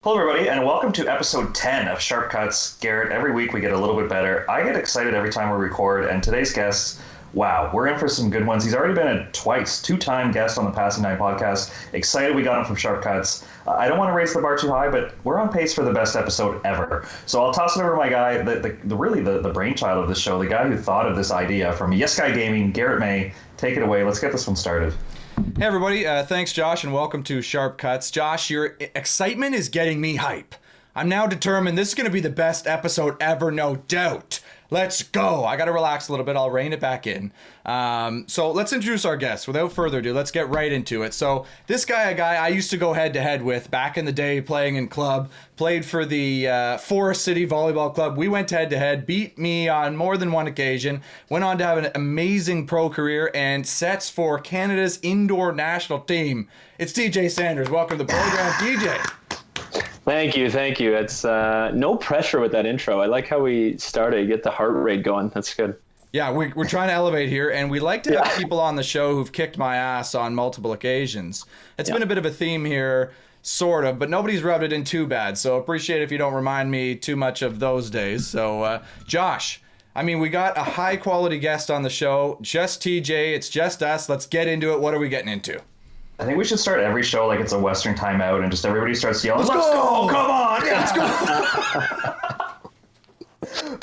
Hello, everybody, and welcome to episode 10 of Sharp Cuts. Garrett, every week we get a little bit better. I get excited every time we record, and today's guest, wow, we're in for some good ones. He's already been a two-time guest on the Passin Dimes podcast. Excited we got him from Sharp Cuts. I don't want to raise the bar too high, but we're on pace for the best episode ever. So I'll toss it over to my guy, the brainchild of this show, the guy who thought of this idea from Yes Guy Gaming, Garrett May. Take it away. Let's get this one started. Hey everybody, thanks Josh and welcome to Sharp Cuts. Josh, your excitement is getting me hype. I'm now determined this is going to be the best episode ever, no doubt. Let's go. I got to relax a little bit. I'll rein it back in. So let's introduce our guest. Without further ado, let's get right into it. So this guy, a guy I used to go head-to-head with back in the day playing in club, played for the Forest City Volleyball Club. We went head-to-head, beat me on more than one occasion, went on to have an amazing pro career, and sets for Canada's indoor national team. It's TJ Sanders. Welcome to the program, TJ. Thank you. It's no pressure with that intro. I like how we started, get the heart rate going. That's good. Yeah, we're trying to elevate here, and we like to have people on the show who've kicked my ass on multiple occasions. It's been a bit of a theme here, sort of, but nobody's rubbed it in too bad, so appreciate if you don't remind me too much of those days. So, Josh, I mean, we got a high-quality guest on the show, just TJ, it's just us. Let's get into it. What are we getting into? I think we should start every show like it's a Western timeout and just everybody starts yelling, Let's go! Come on! Yeah, let's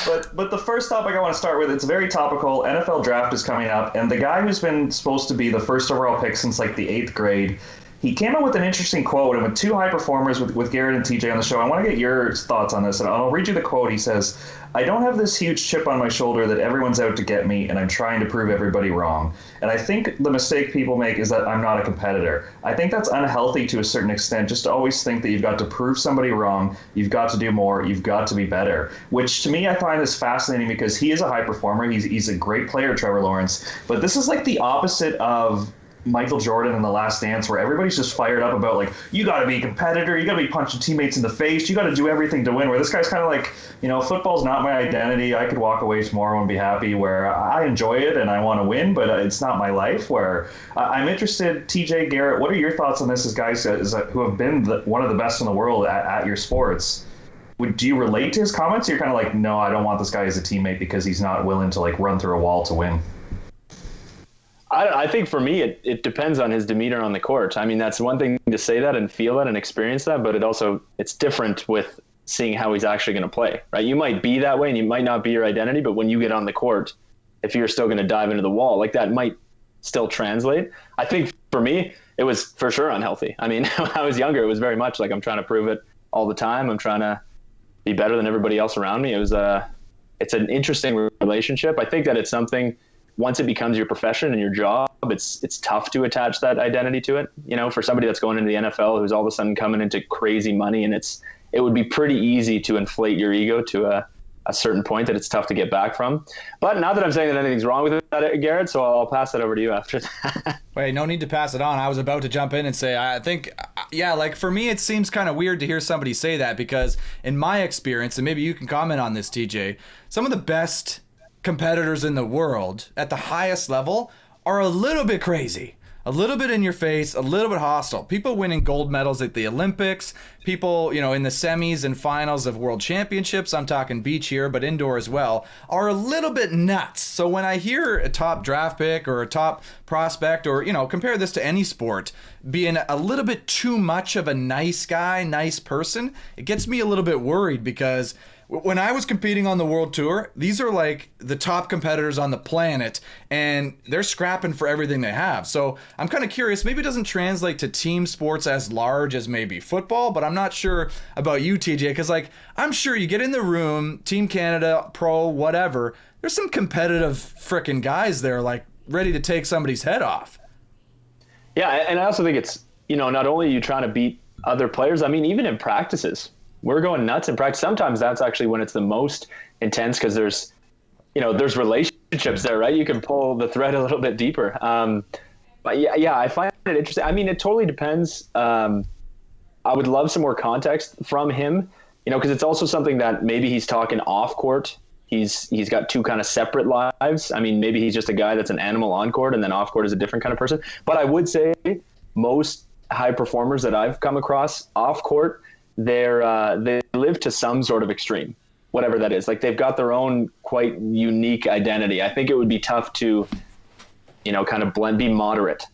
go! But the first topic I want to start with, it's very topical. NFL draft is coming up, and the guy who's been supposed to be the first overall pick since like the 8th grade, he came up with an interesting quote, and with two high performers with Garrett and TJ on the show, I want to get your thoughts on this, and I'll read you the quote. He says, I don't have this huge chip on my shoulder that everyone's out to get me, and I'm trying to prove everybody wrong. And I think the mistake people make is that I'm not a competitor. I think that's unhealthy to a certain extent, just to always think that you've got to prove somebody wrong, you've got to do more, you've got to be better, which to me I find is fascinating because he is a high performer, he's a great player, Trevor Lawrence, but this is like the opposite of Michael Jordan in The Last Dance, where everybody's just fired up about, like, you got to be a competitor, you got to be punching teammates in the face, you got to do everything to win, where this guy's kind of like, you know, football's not my identity, I could walk away tomorrow and be happy, where I enjoy it and I want to win, but it's not my life, where I'm interested, TJ, Garrett, what are your thoughts on this as guys who have been one of the best in the world at your sports? Do you relate to his comments, or you're kind of like, no, I don't want this guy as a teammate because he's not willing to, like, run through a wall to win? I think for me, it depends on his demeanor on the court. I mean, that's one thing to say that and feel that and experience that, but it's different with seeing how he's actually going to play, right? You might be that way and you might not be your identity, but when you get on the court, if you're still going to dive into the wall, like that might still translate. I think for me, it was for sure unhealthy. I mean, when I was younger, it was very much like I'm trying to prove it all the time. I'm trying to be better than everybody else around me. It's an interesting relationship. I think that it's something, once it becomes your profession and your job, it's tough to attach that identity to it. You know, for somebody that's going into the NFL who's all of a sudden coming into crazy money, and it would be pretty easy to inflate your ego to a certain point that it's tough to get back from. But not that I'm saying that anything's wrong with that, Garrett, so I'll pass it over to you after that. Wait, no need to pass it on. I was about to jump in and say, I think, like for me, it seems kind of weird to hear somebody say that because in my experience, and maybe you can comment on this, TJ, some of the best competitors in the world at the highest level are a little bit crazy, a little bit in your face, a little bit hostile. People winning gold medals at the Olympics, people, you know, in the semis and finals of world championships, I'm talking beach here, but indoor as well, are a little bit nuts. So when I hear a top draft pick or a top prospect, or, you know, compare this to any sport, being a little bit too much of a nice guy, nice person, it gets me a little bit worried because when I was competing on the world tour, these are like the top competitors on the planet, and they're scrapping for everything they have. So I'm kind of curious, maybe it doesn't translate to team sports as large as maybe football, but I'm not sure about you, TJ, because like I'm sure you get in the room, Team Canada, pro, whatever, there's some competitive frickin' guys there like ready to take somebody's head off. Yeah, and I also think it's, you know, not only are you trying to beat other players, I mean, even in practices, we're going nuts in practice. Sometimes that's actually when it's the most intense because there's relationships there, right? You can pull the thread a little bit deeper. But yeah, I find it interesting. I mean, it totally depends. I would love some more context from him, you know, because it's also something that maybe he's talking off court. He's got two kind of separate lives. I mean, maybe he's just a guy that's an animal on court, and then off court is a different kind of person. But I would say most high performers that I've come across off court, they live to some sort of extreme, whatever that is. Like they've got their own quite unique identity. I think it would be tough to, kind of be moderate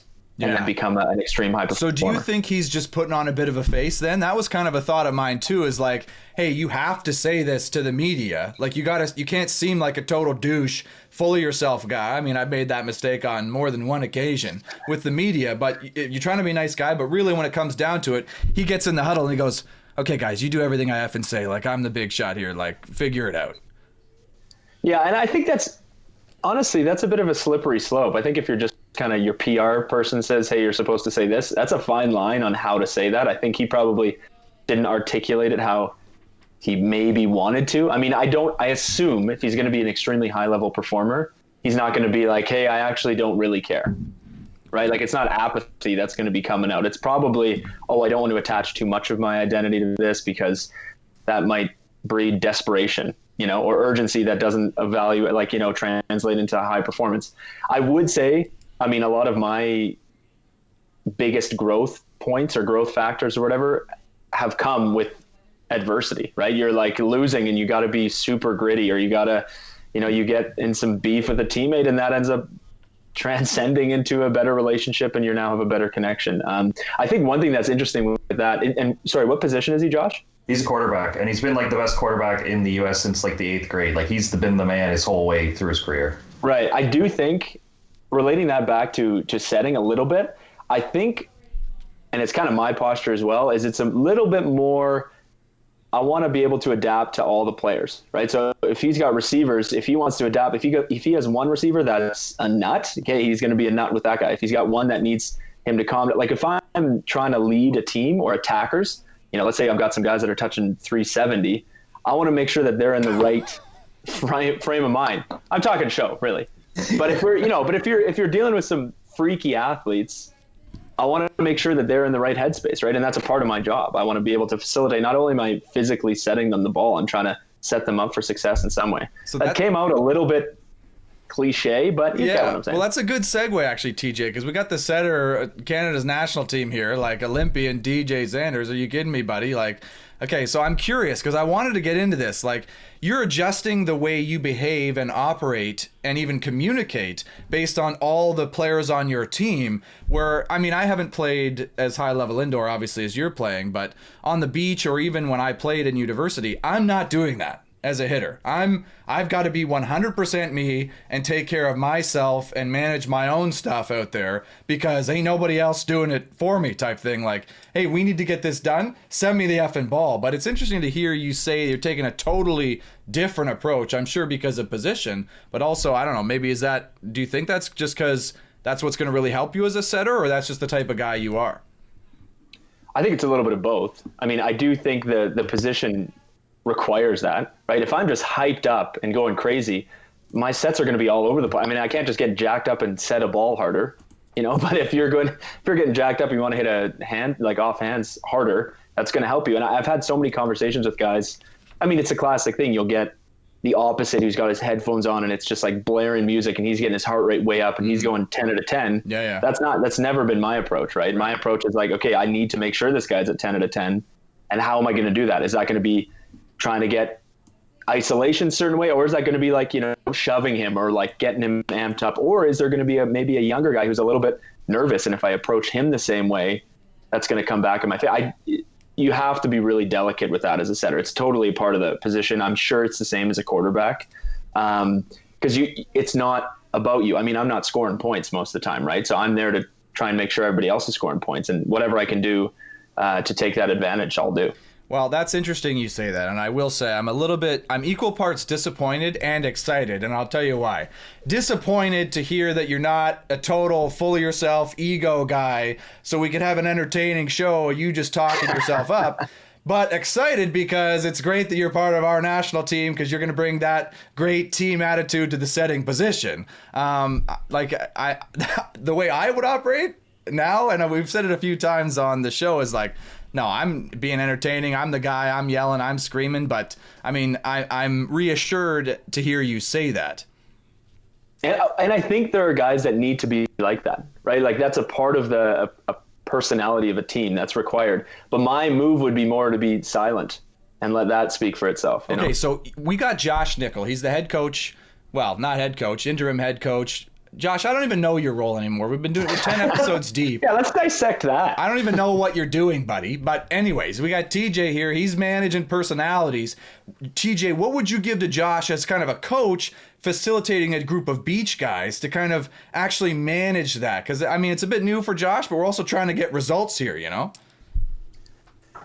and then become an extreme high performer. So do you think he's just putting on a bit of a face then? That was kind of a thought of mine too, is like, hey, you have to say this to the media. Like you can't seem like a total douche, full of yourself guy. I mean, I've made that mistake on more than one occasion with the media, but you're trying to be a nice guy, but really when it comes down to it, he gets in the huddle and he goes, okay guys, you do everything I effing say. Like I'm the big shot here, like figure it out. Yeah. And I think that's a bit of a slippery slope. I think if you're just kind of your PR person says, hey, you're supposed to say this, that's a fine line on how to say that. I think he probably didn't articulate it how he maybe wanted to. I mean, I assume if he's going to be an extremely high level performer, he's not going to be like, hey, I actually don't really care, right? Like it's not apathy that's going to be coming out. It's probably, oh, I don't want to attach too much of my identity to this because that might breed desperation, or urgency that doesn't translate into high performance. I would say, I mean, a lot of my biggest growth points or growth factors or whatever have come with adversity, right? You're like losing and you got to be super gritty, or you got to, you get in some beef with a teammate and that ends up transcending into a better relationship and you now have a better connection. I think one thing that's interesting with that, and sorry, what position is he, Josh? He's a quarterback, and he's been like the best quarterback in the U.S. since like the 8th grade. Like he's been the man his whole way through his career. Right. I do think, relating that back to setting a little bit, I think, and it's kind of my posture as well, is it's a little bit more, I want to be able to adapt to all the players, right? So if he's got receivers, if he wants to adapt, if he has one receiver that's a nut, okay, he's going to be a nut with that guy. If he's got one that needs him to calm down, like if I'm trying to lead a team or attackers, let's say I've got some guys that are touching 370, I want to make sure that they're in the right frame of mind. I'm talking show, really. But if you're dealing with some freaky athletes, I want to make sure that they're in the right headspace, right? And that's a part of my job. I want to be able to facilitate, not only am I physically setting them the ball, I'm trying to set them up for success in some way. So that came out a little bit cliche, but you get what I'm saying. Well, that's a good segue actually, TJ, because we got the setter, Canada's national team here, like Olympian DJ Zanders. Are you kidding me, buddy? Like, okay, so I'm curious because I wanted to get into this. Like, you're adjusting the way you behave and operate and even communicate based on all the players on your team. Where, I mean, I haven't played as high level indoor, obviously, as you're playing, but on the beach or even when I played in university, I'm not doing that as a hitter. I've got to be 100% me and take care of myself and manage my own stuff out there because ain't nobody else doing it for me type thing. Like, hey, we need to get this done. Send me the effing ball. But it's interesting to hear you say you're taking a totally different approach. I'm sure because of position, but also, I don't know, maybe do you think that's just because that's what's going to really help you as a setter, or that's just the type of guy you are? I think it's a little bit of both. I mean, I do think the position requires that, right? If I'm just hyped up and going crazy, my sets are going to be all over the place. I mean, I can't just get jacked up and set a ball harder, but if you're getting jacked up, you want to hit a hand, like off hands harder, that's going to help you. And I've had so many conversations with guys. I mean, it's a classic thing. You'll get the opposite who's got his headphones on and it's just like blaring music and he's getting his heart rate way up and he's going 10 out of 10. Yeah. That's never been my approach, right? My approach is like, okay, I need to make sure this guy's at 10 out of 10. And how am I going to do that? Is that going to be trying to get isolation a certain way, or is that going to be like, shoving him or like getting him amped up, or is there going to be maybe a younger guy who's a little bit nervous, and if I approach him the same way, that's going to come back in my face? You have to be really delicate with that as a setter. It's totally a part of the position. I'm sure it's the same as a quarterback, because it's not about you. I mean, I'm not scoring points most of the time, right? So I'm there to try and make sure everybody else is scoring points, and whatever I can do to take that advantage, I'll do. Well, that's interesting you say that, and I will say I'm equal parts disappointed and excited, and I'll tell you why. Disappointed to hear that you're not a total full of yourself ego guy, so we could have an entertaining show, you just talking yourself up. But excited because it's great that you're part of our national team, because you're going to bring that great team attitude to the setting position. The way I would operate now, and we've said it a few times on the show, is like, no, I'm being entertaining. I'm the guy. I'm yelling. I'm screaming. But I mean, I'm reassured to hear you say that. And I think there are guys that need to be like that, right? Like that's a part of a personality of a team that's required. But my move would be more to be silent and let that speak for itself. You know? So we got Josh Nickel. He's the head coach. Well, not head coach, interim head coach. Josh, I don't even know your role anymore. We've been doing 10 episodes deep. Yeah, let's dissect that. I don't even know what you're doing, buddy. But anyways, we got TJ here. He's managing personalities. TJ, what would you give to Josh as kind of a coach facilitating a group of beach guys to kind of actually manage that? Because, I mean, it's a bit new for Josh, but we're also trying to get results here, you know?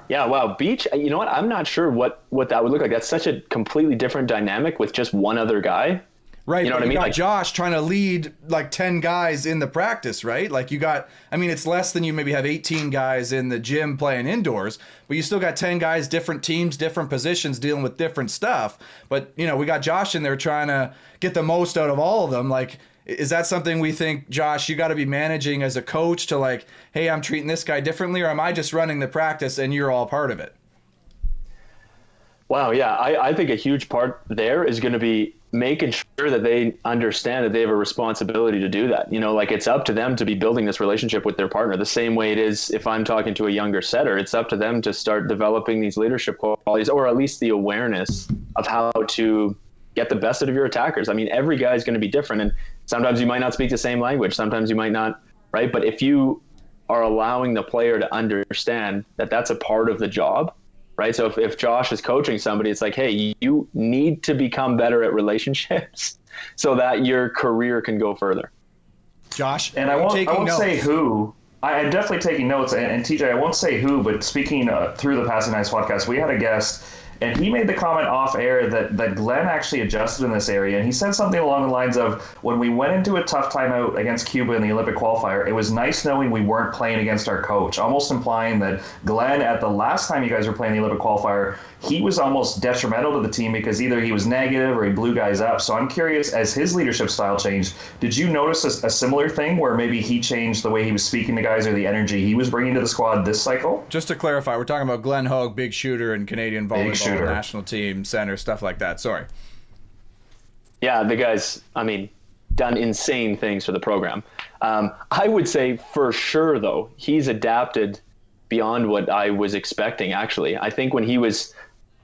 Yeah, wow. Beach, you know what? I'm not sure what that would look like. That's such a completely different dynamic with just one other guy. Right, you know what I mean? Got like Josh trying to lead like 10 guys in the practice, right? Like you got, I mean, it's less than you maybe have 18 guys in the gym playing indoors, but you still got 10 guys, different teams, different positions, dealing with different stuff. But, you know, we got Josh in there trying to get the most out of all of them. Like, is that something we think, Josh, you got to be managing as a coach to like, hey, I'm treating this guy differently, or am I just running the practice and you're all part of it? Wow, yeah. I think a huge part there is going to be making sure that they understand that they have a responsibility to do that. You know, like it's up to them to be building this relationship with their partner the same way it is if I'm talking to a younger setter. It's up to them to start developing these leadership qualities, or at least the awareness of how to get the best out of your attackers. I mean, every guy is going to be different, and sometimes you might not speak the same language. Sometimes you might not, right? But if you are allowing the player to understand that that's a part of the job, right? So if Josh is coaching somebody, it's like, hey, you need to become better at relationships so that your career can go further. Josh, and I won't say who. I'm definitely taking notes. And TJ, I won't say who, but speaking through the Passin Dimes podcast, we had a guest, and he made the comment off air that Glenn actually adjusted in this area. And he said something along the lines of, when we went into a tough timeout against Cuba in the Olympic qualifier, it was nice knowing we weren't playing against our coach, almost implying that Glenn, at the last time you guys were playing the Olympic qualifier, he was almost detrimental to the team because either he was negative or he blew guys up. So I'm curious, as his leadership style changed, did you notice a similar thing where maybe he changed the way he was speaking to guys or the energy he was bringing to the squad this cycle? Just to clarify, we're talking about Glenn Hogue, big shooter and Canadian volleyball national team, center, stuff like that. Sorry. Yeah, the guy's, I mean, done insane things for the program. I would say for sure, though, he's adapted beyond what I was expecting, actually. I think when he was,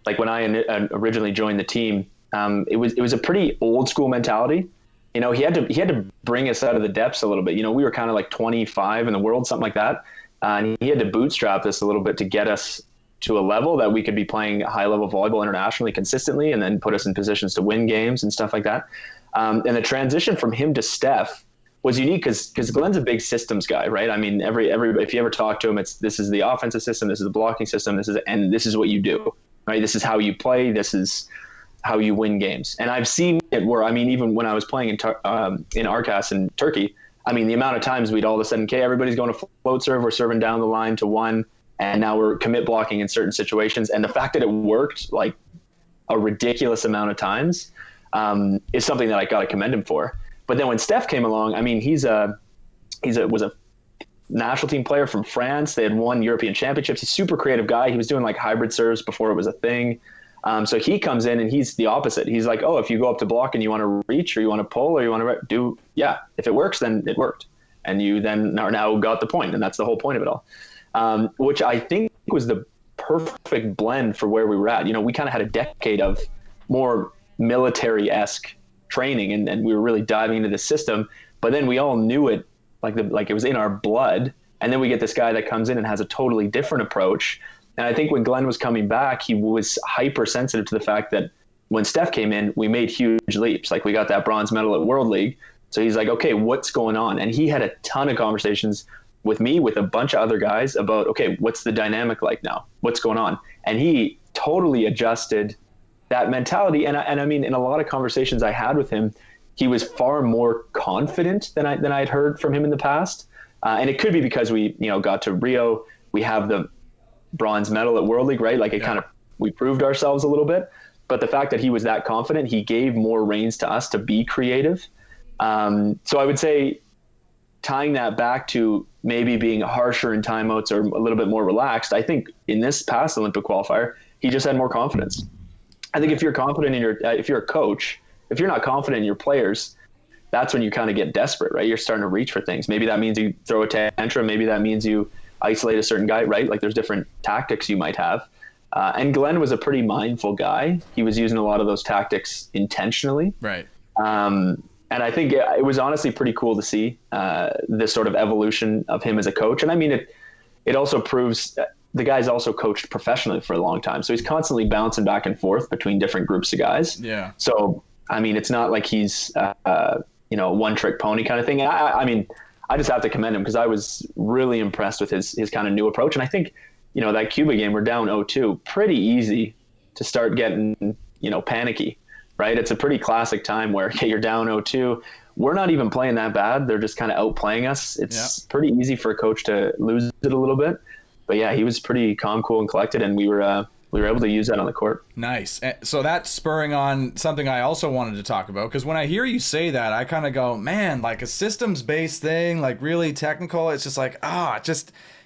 like when I originally joined the team, it was a pretty old school mentality. You know, he had to bring us out of the depths a little bit. You know, we were kind of like 25 in the world, something like that. And he had to bootstrap this a little bit to get us to a level that we could be playing high level volleyball internationally consistently, and then put us in positions to win games and stuff like that. And the transition from him to Steph was unique because Glenn's a big systems guy, right? I mean, every if you ever talk to him, this is the offensive system, this is the blocking system, this is what you do, right? This is how you play, this is how you win games. And I've seen it where, I mean, even when I was playing in Arkas in Turkey, I mean, the amount of times we'd all of a sudden, okay, everybody's going to float serve, we're serving down the line to one, and now we're commit blocking in certain situations. And the fact that it worked like a ridiculous amount of times is something that I got to commend him for. But then when Steph came along, I mean, was a national team player from France. They had won European championships. He's a super creative guy. He was doing like hybrid serves before it was a thing. So he comes in and he's the opposite. He's like, oh, if you go up to block and you want to reach or you want to pull or you want to do, yeah, if it works, then it worked. And you then are now got the point. And that's the whole point of it all. Which I think was the perfect blend for where we were at. You know, we kind of had a decade of more military-esque training, and we were really diving into the system. But then we all knew it, like it was in our blood. And then we get this guy that comes in and has a totally different approach. And I think when Glenn was coming back, he was hypersensitive to the fact that when Steph came in, we made huge leaps. Like we got that bronze medal at World League. So he's like, okay, what's going on? And he had a ton of conversations with me, with a bunch of other guys about, okay, what's the dynamic like now? What's going on? And he totally adjusted that mentality. And I mean, in a lot of conversations I had with him, he was far more confident than I'd heard from him in the past. And it could be because we, got to Rio, we have the bronze medal at World League, right? Like we proved ourselves a little bit, but the fact that he was that confident, he gave more reins to us to be creative. So I would say tying that back to maybe being harsher in timeouts or a little bit more relaxed, I think in this past Olympic qualifier, he just had more confidence. I think if you're confident if you're a coach, if you're not confident in your players, that's when you kind of get desperate, right? You're starting to reach for things. Maybe that means you throw a tantrum. Maybe that means you isolate a certain guy, right? Like there's different tactics you might have. And Glenn was a pretty mindful guy. He was using a lot of those tactics intentionally. Right. And I think it was honestly pretty cool to see this sort of evolution of him as a coach. And I mean, it also proves the guy's also coached professionally for a long time. So he's constantly bouncing back and forth between different groups of guys. Yeah. So, I mean, it's not like he's, one trick pony kind of thing. I mean, I just have to commend him because I was really impressed with his kind of new approach. And I think, that Cuba game, we're down 0-2, pretty easy to start getting, panicky. Right. It's a pretty classic time where, okay, you're down 0-2. We're not even playing that bad. They're just kind of outplaying us. It's pretty easy for a coach to lose it a little bit. But yeah, he was pretty calm, cool, and collected, and we were able to use that on the court. Nice. So that's spurring on something I also wanted to talk about, because when I hear you say that, I kind of go, man, like a systems-based thing, like really technical. It's just like,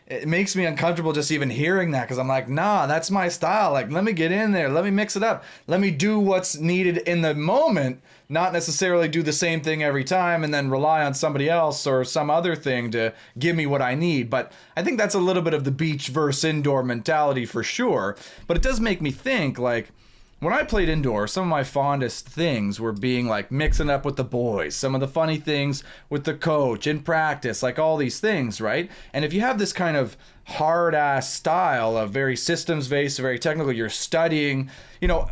it makes me uncomfortable just even hearing that, because I'm like, nah, that's my style. Like, let me get in there. Let me mix it up. Let me do what's needed in the moment, not necessarily do the same thing every time and then rely on somebody else or some other thing to give me what I need. But I think that's a little bit of the beach versus indoor mentality for sure. But it does make me think, like, when I played indoor, some of my fondest things were being like mixing up with the boys, some of the funny things with the coach in practice, like all these things, right? And if you have this kind of hard ass style of very systems based, very technical, you're studying,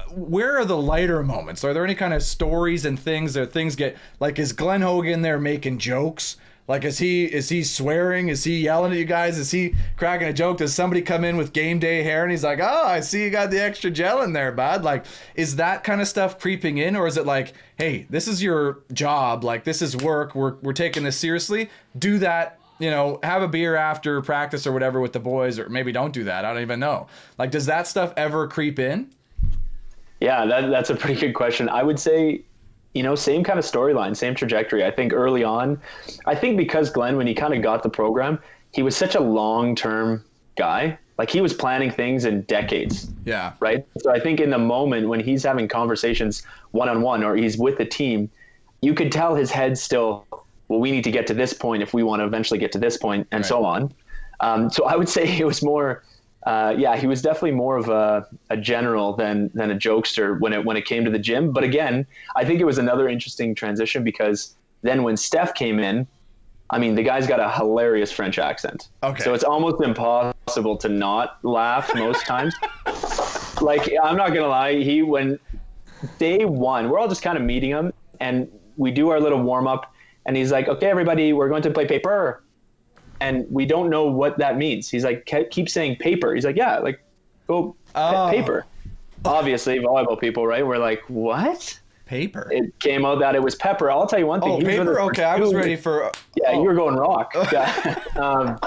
where are the lighter moments? Are there any kind of stories and things that things get like, is Glenn Hogan there making jokes? Like, is he swearing? Is he yelling at you guys? Is he cracking a joke? Does somebody come in with game day hair and he's like, oh, I see you got the extra gel in there, bud? Like, is that kind of stuff creeping in? Or is it like, hey, this is your job. Like, this is work. We're taking this seriously. Do that, have a beer after practice or whatever with the boys, or maybe don't do that. I don't even know. Like, does that stuff ever creep in? Yeah, that's a pretty good question. I would say, same kind of storyline, same trajectory. I think early on, because Glenn, when he kind of got the program, he was such a long-term guy. Like, he was planning things in decades. Yeah. Right. So I think in the moment when he's having conversations one-on-one or he's with the team, you could tell his head still, well, we need to get to this point if we want to eventually get to this point, and so on. So I would say it was more, he was definitely more of a general than a jokester when it came to the gym. But again, I think it was another interesting transition because then when Steph came in, I mean, the guy's got a hilarious French accent. Okay. So it's almost impossible to not laugh most times. Like, I'm not going to lie. When day one, we're all just kind of meeting him and we do our little warm up and he's like, okay, everybody, we're going to play paper. And we don't know what that means. He's like, keep saying paper. He's like, yeah, like, go paper. Obviously, volleyball people, right? We're like, what? Paper. It came out that it was pepper. I'll tell you one thing. Oh, paper? Okay, I was ready for... Yeah, you were going rock. Yeah.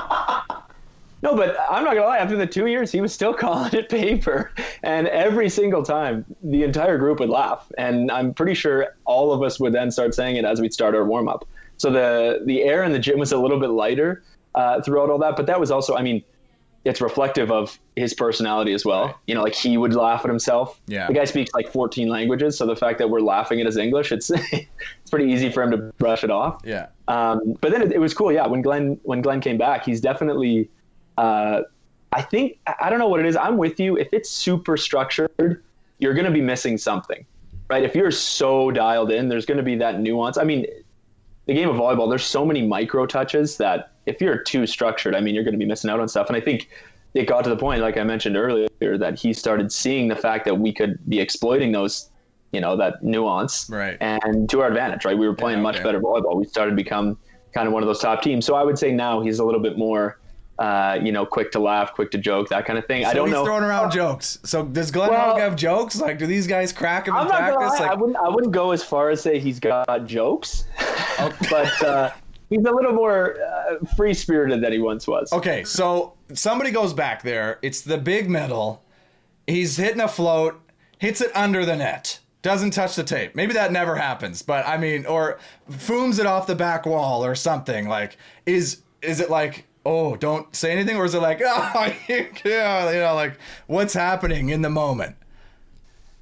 No, but I'm not going to lie. After the 2 years, he was still calling it paper. And every single time, the entire group would laugh. And I'm pretty sure all of us would then start saying it as we'd start our warm-up. So the air in the gym was a little bit lighter throughout all that. But that was also, I mean, it's reflective of his personality as well. Right. Like he would laugh at himself. Yeah. The guy speaks like 14 languages. So the fact that we're laughing at his English, it's pretty easy for him to brush it off. Yeah. But then it was cool. Yeah. When Glenn came back, he's definitely, I think, I don't know what it is. I'm with you. If it's super structured, you're going to be missing something, right? If you're so dialed in, there's going to be that nuance. I mean, the game of volleyball, there's so many micro touches that if you're too structured, I mean, you're going to be missing out on stuff. And I think it got to the point, like I mentioned earlier, that he started seeing the fact that we could be exploiting those, that nuance, right, and to our advantage, right? We were playing much better volleyball. We started to become kind of one of those top teams. So I would say now he's a little bit more, quick to laugh, quick to joke, that kind of thing. So I don't know. He's throwing around jokes. So does Glenn Hogue have jokes? Like, do these guys crack him in practice? I wouldn't go as far as say he's got jokes, but he's a little more free-spirited than he once was. Okay, so somebody goes back there. It's the big middle. He's hitting a float, hits it under the net. Doesn't touch the tape. Maybe that never happens, but I mean, or fooms it off the back wall or something. Like, is it like, oh, don't say anything? Or is it like, oh, yeah, like what's happening in the moment?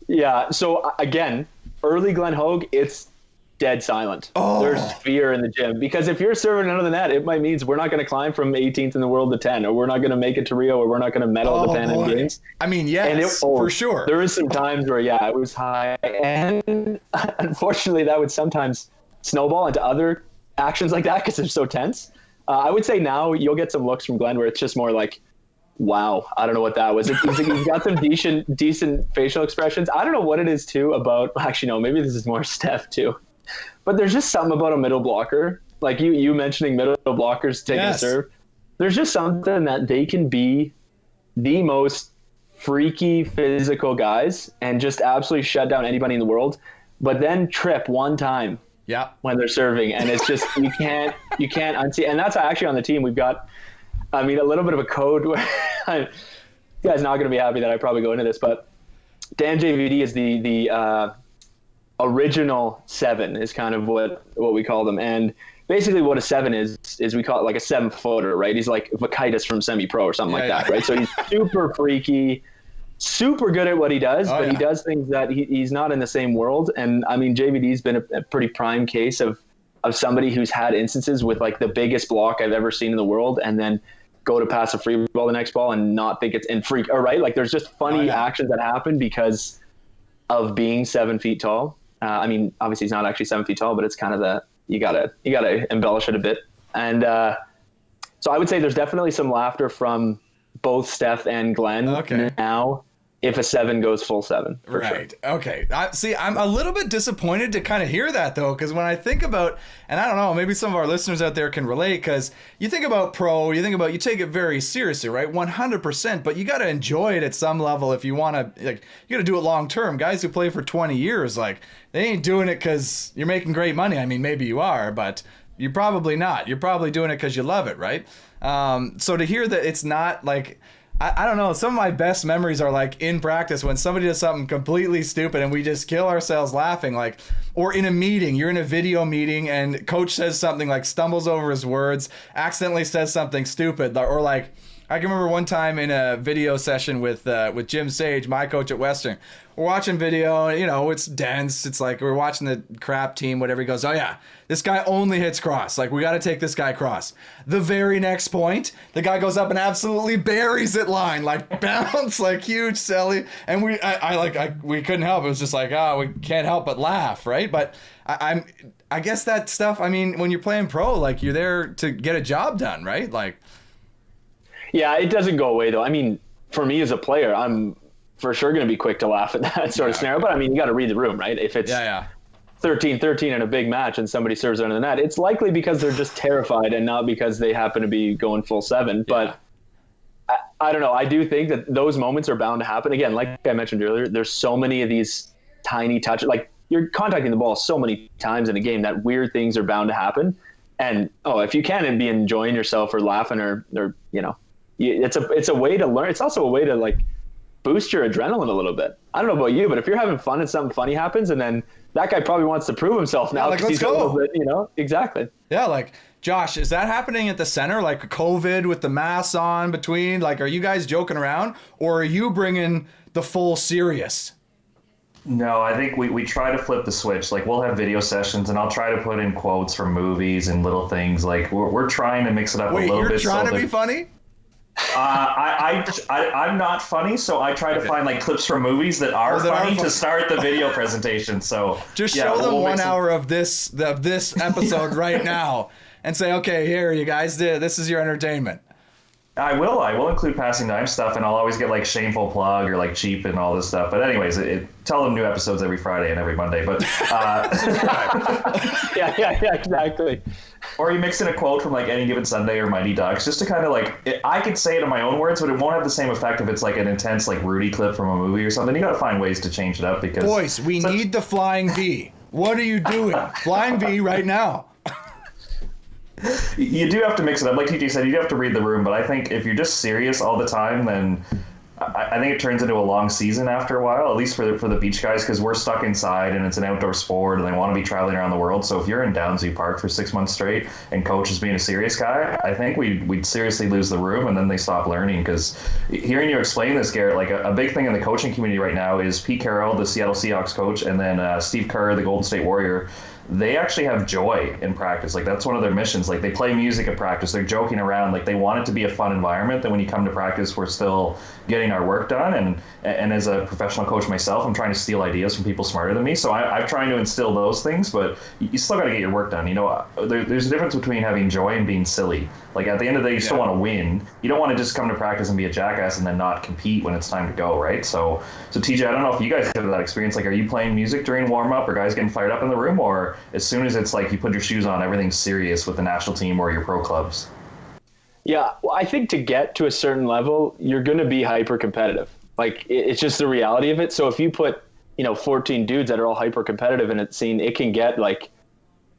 Yeah. So again, early Glenn Hogue, it's dead silent. Oh. There's fear in the gym, because if you're serving under the net, it might means we're not going to climb from 18th in the world to 10, or we're not going to make it to Rio, or we're not going to medal at the Pan Am Games. I mean, yes, for sure. There was some times where, it was high, and unfortunately that would sometimes snowball into other actions like that because they're so tense. I would say now you'll get some looks from Glenn where it's just more like, wow, I don't know what that was. He's got some decent facial expressions. I don't know what it is too about, actually no, maybe this is more Steph too. But there's just something about a middle blocker, like you mentioning middle blockers taking a serve. There's just something that they can be the most freaky physical guys and just absolutely shut down anybody in the world, but then trip one time when they're serving, and it's just you can't unsee. And that's actually on the team. We've got, a little bit of a code where you guys not going to be happy that I probably go into this, but Dan JVD is the original 7 is kind of what we call them. And basically what a 7 is we call it like a 7-footer, right? He's like Vakaitis from semi-pro or something like that, right? So he's super freaky, super good at what he does, but he does things that he's not in the same world. And JVD's been a pretty prime case of somebody who's had instances with like the biggest block I've ever seen in the world, and then go to pass a free ball the next ball and not think it's in freak, or right? Like there's just funny actions that happen because of being 7 feet tall. Obviously he's not actually 7 feet tall, but it's kind of you gotta embellish it a bit. And so I would say there's definitely some laughter from both Steph and Glenn now if a 7 goes full 7. Right. Sure. Okay. I'm a little bit disappointed to kind of hear that, though, because when I think about, and I don't know, maybe some of our listeners out there can relate, because you think about pro, you take it very seriously, right? 100%, but you got to enjoy it at some level if you want to, like, you got to do it long term. Guys who play for 20 years, like, they ain't doing it because you're making great money. I mean, maybe you are, but you're probably not. You're probably doing it because you love it, right? So to hear that it's not like, I don't know, some of my best memories are like in practice when somebody does something completely stupid and we just kill ourselves laughing, like, or in a meeting, you're in a video meeting and coach says something, like stumbles over his words, accidentally says something stupid, or like, I can remember one time in a video session with Jim Sage, my coach at Western. We're watching video, it's dense. It's like we're watching the crap team, whatever. He goes, oh yeah, this guy only hits cross. Like, we got to take this guy cross. The very next point, the guy goes up and absolutely buries it line, like bounce, like huge silly. And we couldn't help. It was just like, we can't help but laugh, right? But I guess that stuff, when you're playing pro, like, you're there to get a job done, right? Like, yeah, it doesn't go away though. For me as a player, I'm for sure going to be quick to laugh at that sort of scenario. But you got to read the room, right? If it's 13-13 in a big match and somebody serves under the net, it's likely because they're just terrified and not because they happen to be going full 7. But I don't know. I do think that those moments are bound to happen. Again, like I mentioned earlier, there's so many of these tiny touches. Like, you're contacting the ball so many times in a game that weird things are bound to happen. And if you can be enjoying yourself or laughing or it's a way to learn. It's also a way to like boost your adrenaline a little bit. I don't know about you, but if you're having fun and something funny happens, and then that guy probably wants to prove himself now. Like, let's go. Exactly. Yeah. Like, Josh, is that happening at the center? Like COVID with the masks on between, like, are you guys joking around, or are you bringing the full serious? No, I think we try to flip the switch. Like, we'll have video sessions, and I'll try to put in quotes from movies and little things. Like, we're trying to mix it up a little bit. Wait, you're trying to be funny? I'm not funny, so I try to find like clips from movies that are funny to start the video presentation. So just show them 1 hour of this episode right now and say, okay, here you guys did. This is your entertainment. I will include Passin Dimes stuff, and I'll always get like shameful plug or like cheap and all this stuff. But anyways, tell them new episodes every Friday and every Monday. But yeah, exactly. Or you mix in a quote from like Any Given Sunday or Mighty Ducks, just to kind of like, I could say it in my own words, but it won't have the same effect if it's like an intense like Rudy clip from a movie or something. You got to find ways to change it up because. Boys, we need the flying V. What are you doing? Flying V right now. You do have to mix it up. Like TJ said, you do have to read the room, but I think if you're just serious all the time, then I think it turns into a long season after a while, at least for the beach guys, because we're stuck inside and it's an outdoor sport and they want to be traveling around the world. So if you're in Downsview Park for 6 months straight and coach is being a serious guy, I think we'd seriously lose the room, and then they stop learning. Because hearing you explain this, Garrett, like a big thing in the coaching community right now is Pete Carroll, the Seattle Seahawks coach, and then Steve Kerr, the Golden State Warrior. they actually have joy in practice. Like that's one of their missions. Like they play music at practice, they're joking around, like they want it to be a fun environment. That when you come to practice, we're still getting our work done. And as a professional coach myself, I'm trying to steal ideas from people smarter than me. So I'm trying to instill those things, but you still got to get your work done. You know, there's a difference between having joy and being silly. Like at the end of the day, you still want to win. You don't want to just come to practice and be a jackass and then not compete when it's time to go, right? So TJ, I don't know if you guys have that experience. Like, are you playing music during warm up, or guys getting fired up in the room, or as soon as it's like you put your shoes on, everything's serious with the national team or your pro clubs? Yeah, well, I think to get to a certain level, you're going to be hyper competitive. Like it's just the reality of it. So if you put, 14 dudes that are all hyper competitive in a scene, it can get like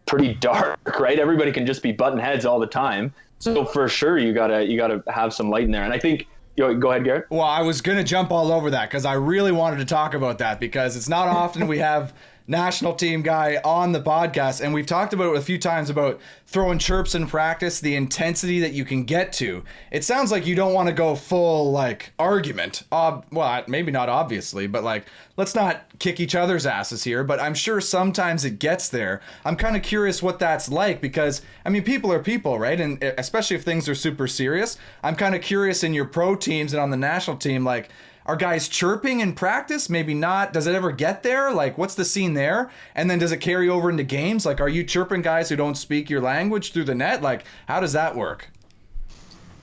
pretty dark, right? Everybody can just be butting heads all the time. So for sure, you gotta have some light in there. And I think, go ahead, Garrett. Well, I was gonna jump all over that because I really wanted to talk about that, because it's not often we have national team guy on the podcast, and we've talked about it a few times about throwing chirps in practice, the intensity that you can get to. It sounds like you don't want to go full like argument. Well, maybe not obviously, but like let's not kick each other's asses here, but I'm sure sometimes it gets there. I'm kind of curious what that's like, because I mean, people are people, right? And especially if things are super serious. I'm kind of curious in your pro teams and on the national team, like, are guys chirping in practice? Maybe not. Does it ever get there? Like, what's the scene there? And then does it carry over into games? Like, are you chirping guys who don't speak your language through the net? Like, how does that work?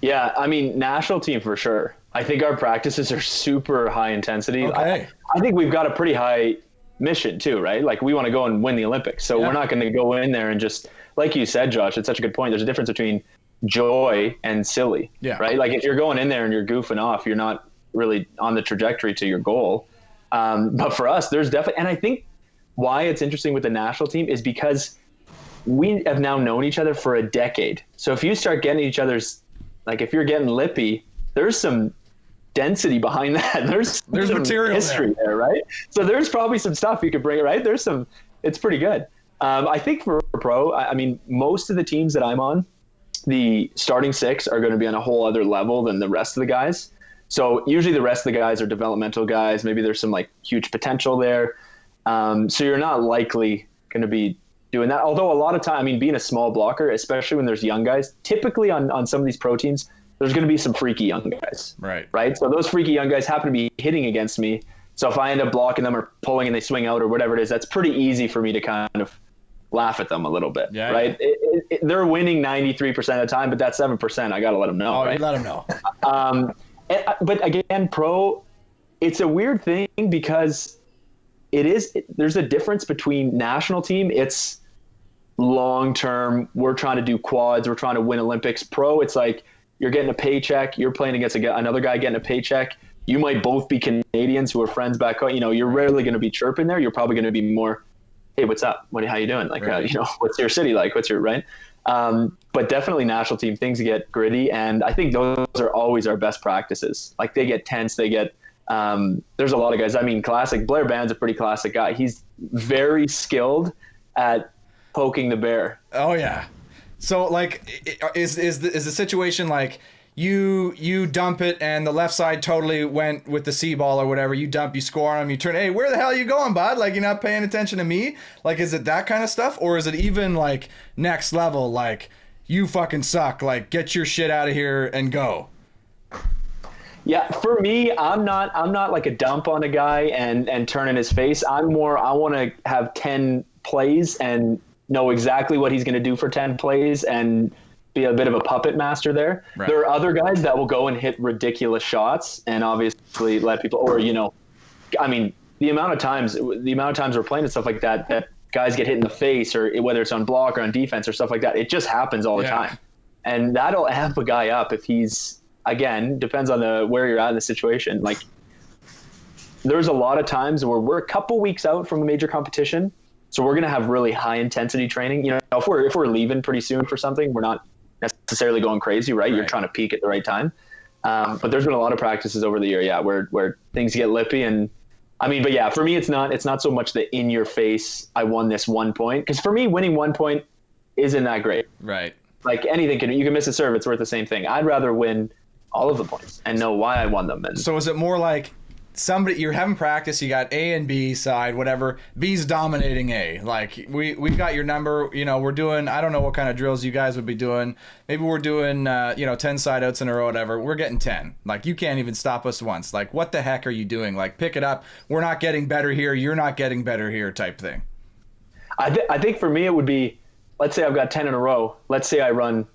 Yeah, I mean, national team for sure. I think our practices are super high intensity. Okay. I think we've got a pretty high mission too, right? Like we want to go and win the Olympics. So we're not going to go in there and just, like you said, Josh, it's such a good point. There's a difference between joy and silly, right? Like if you're going in there and you're goofing off, you're not really on the trajectory to your goal. But for us, there's definitely, and I think why it's interesting with the national team is because we have now known each other for a decade. So if you start getting each other's, like if you're getting lippy, there's some density behind that. There's some material history there, right? So there's probably some stuff you could bring, right? It's pretty good. I think for pro, I mean, most of the teams that I'm on, the starting six are going to be on a whole other level than the rest of the guys. So usually the rest of the guys are developmental guys. Maybe there's some like huge potential there. So you're not likely going to be doing that. Although a lot of time, I mean, being a small blocker, especially when there's young guys, typically on some of these pro teams, there's going to be some freaky young guys. Right. So those freaky young guys happen to be hitting against me. So if I end up blocking them or pulling and they swing out or whatever it is, that's pretty easy for me to kind of laugh at them a little bit. Yeah, right. Yeah. They're winning 93% of the time, but that 7%, I got to let them know. Oh, right? You let them know. But again, pro, it's a weird thing because there's a difference between national team. It's long-term. We're trying to do quads. We're trying to win Olympics. Pro, it's like you're getting a paycheck. You're playing against another guy getting a paycheck. You might both be Canadians who are friends back home. You're rarely going to be chirping there. You're probably going to be more, hey, what's up? How you doing? Like, right. What's your city like? What's your, right? But definitely national team, things get gritty. And I think those are always our best practices. Like they get tense. They get, there's a lot of guys. I mean, classic Blair Band's a pretty classic guy. He's very skilled at poking the bear. Oh yeah. So like, is the situation like you dump it and the left side totally went with the C ball or whatever, you dump, you score on him, you turn, hey, where the hell are you going, bud? Like, you're not paying attention to me? Like, is it that kind of stuff? Or is it even like next level, like, you fucking suck, like, get your shit out of here and go? Yeah, for me, I'm not like a dump on a guy and turn in his face. I'm more, I want to have 10 plays and know exactly what he's going to do for 10 plays and be a bit of a puppet master there. Right. There are other guys that will go and hit ridiculous shots and obviously let people, or, I mean, the amount of times we're playing and stuff like that guys get hit in the face, or whether it's on block or on defense or stuff like that, it just happens all the time. And that'll amp a guy up if he's, again, depends on where you're at in the situation. Like, there's a lot of times where we're a couple weeks out from a major competition, so we're going to have really high intensity training. If we're leaving pretty soon for something, we're not necessarily going crazy, right? You're trying to peak at the right time. But there's been a lot of practices over the year, where things get lippy. And I mean, but yeah, for me, it's not so much the in your face, I won this 1 point. Because for me, winning 1 point isn't that great. Right. Like anything, you can miss a serve, it's worth the same thing. I'd rather win all of the points and know why I won them. And so is it more like you're having practice, you got A and B side, whatever, B's dominating A. Like we've got your number, we're doing, I don't know what kind of drills you guys would be doing. Maybe we're doing 10 side outs in a row, whatever. We're getting 10. Like, you can't even stop us once. Like, what the heck are you doing? Like, pick it up. We're not getting better here, you're not getting better here type thing. I think for me it would be, let's say I've got 10 in a row. Let's say I run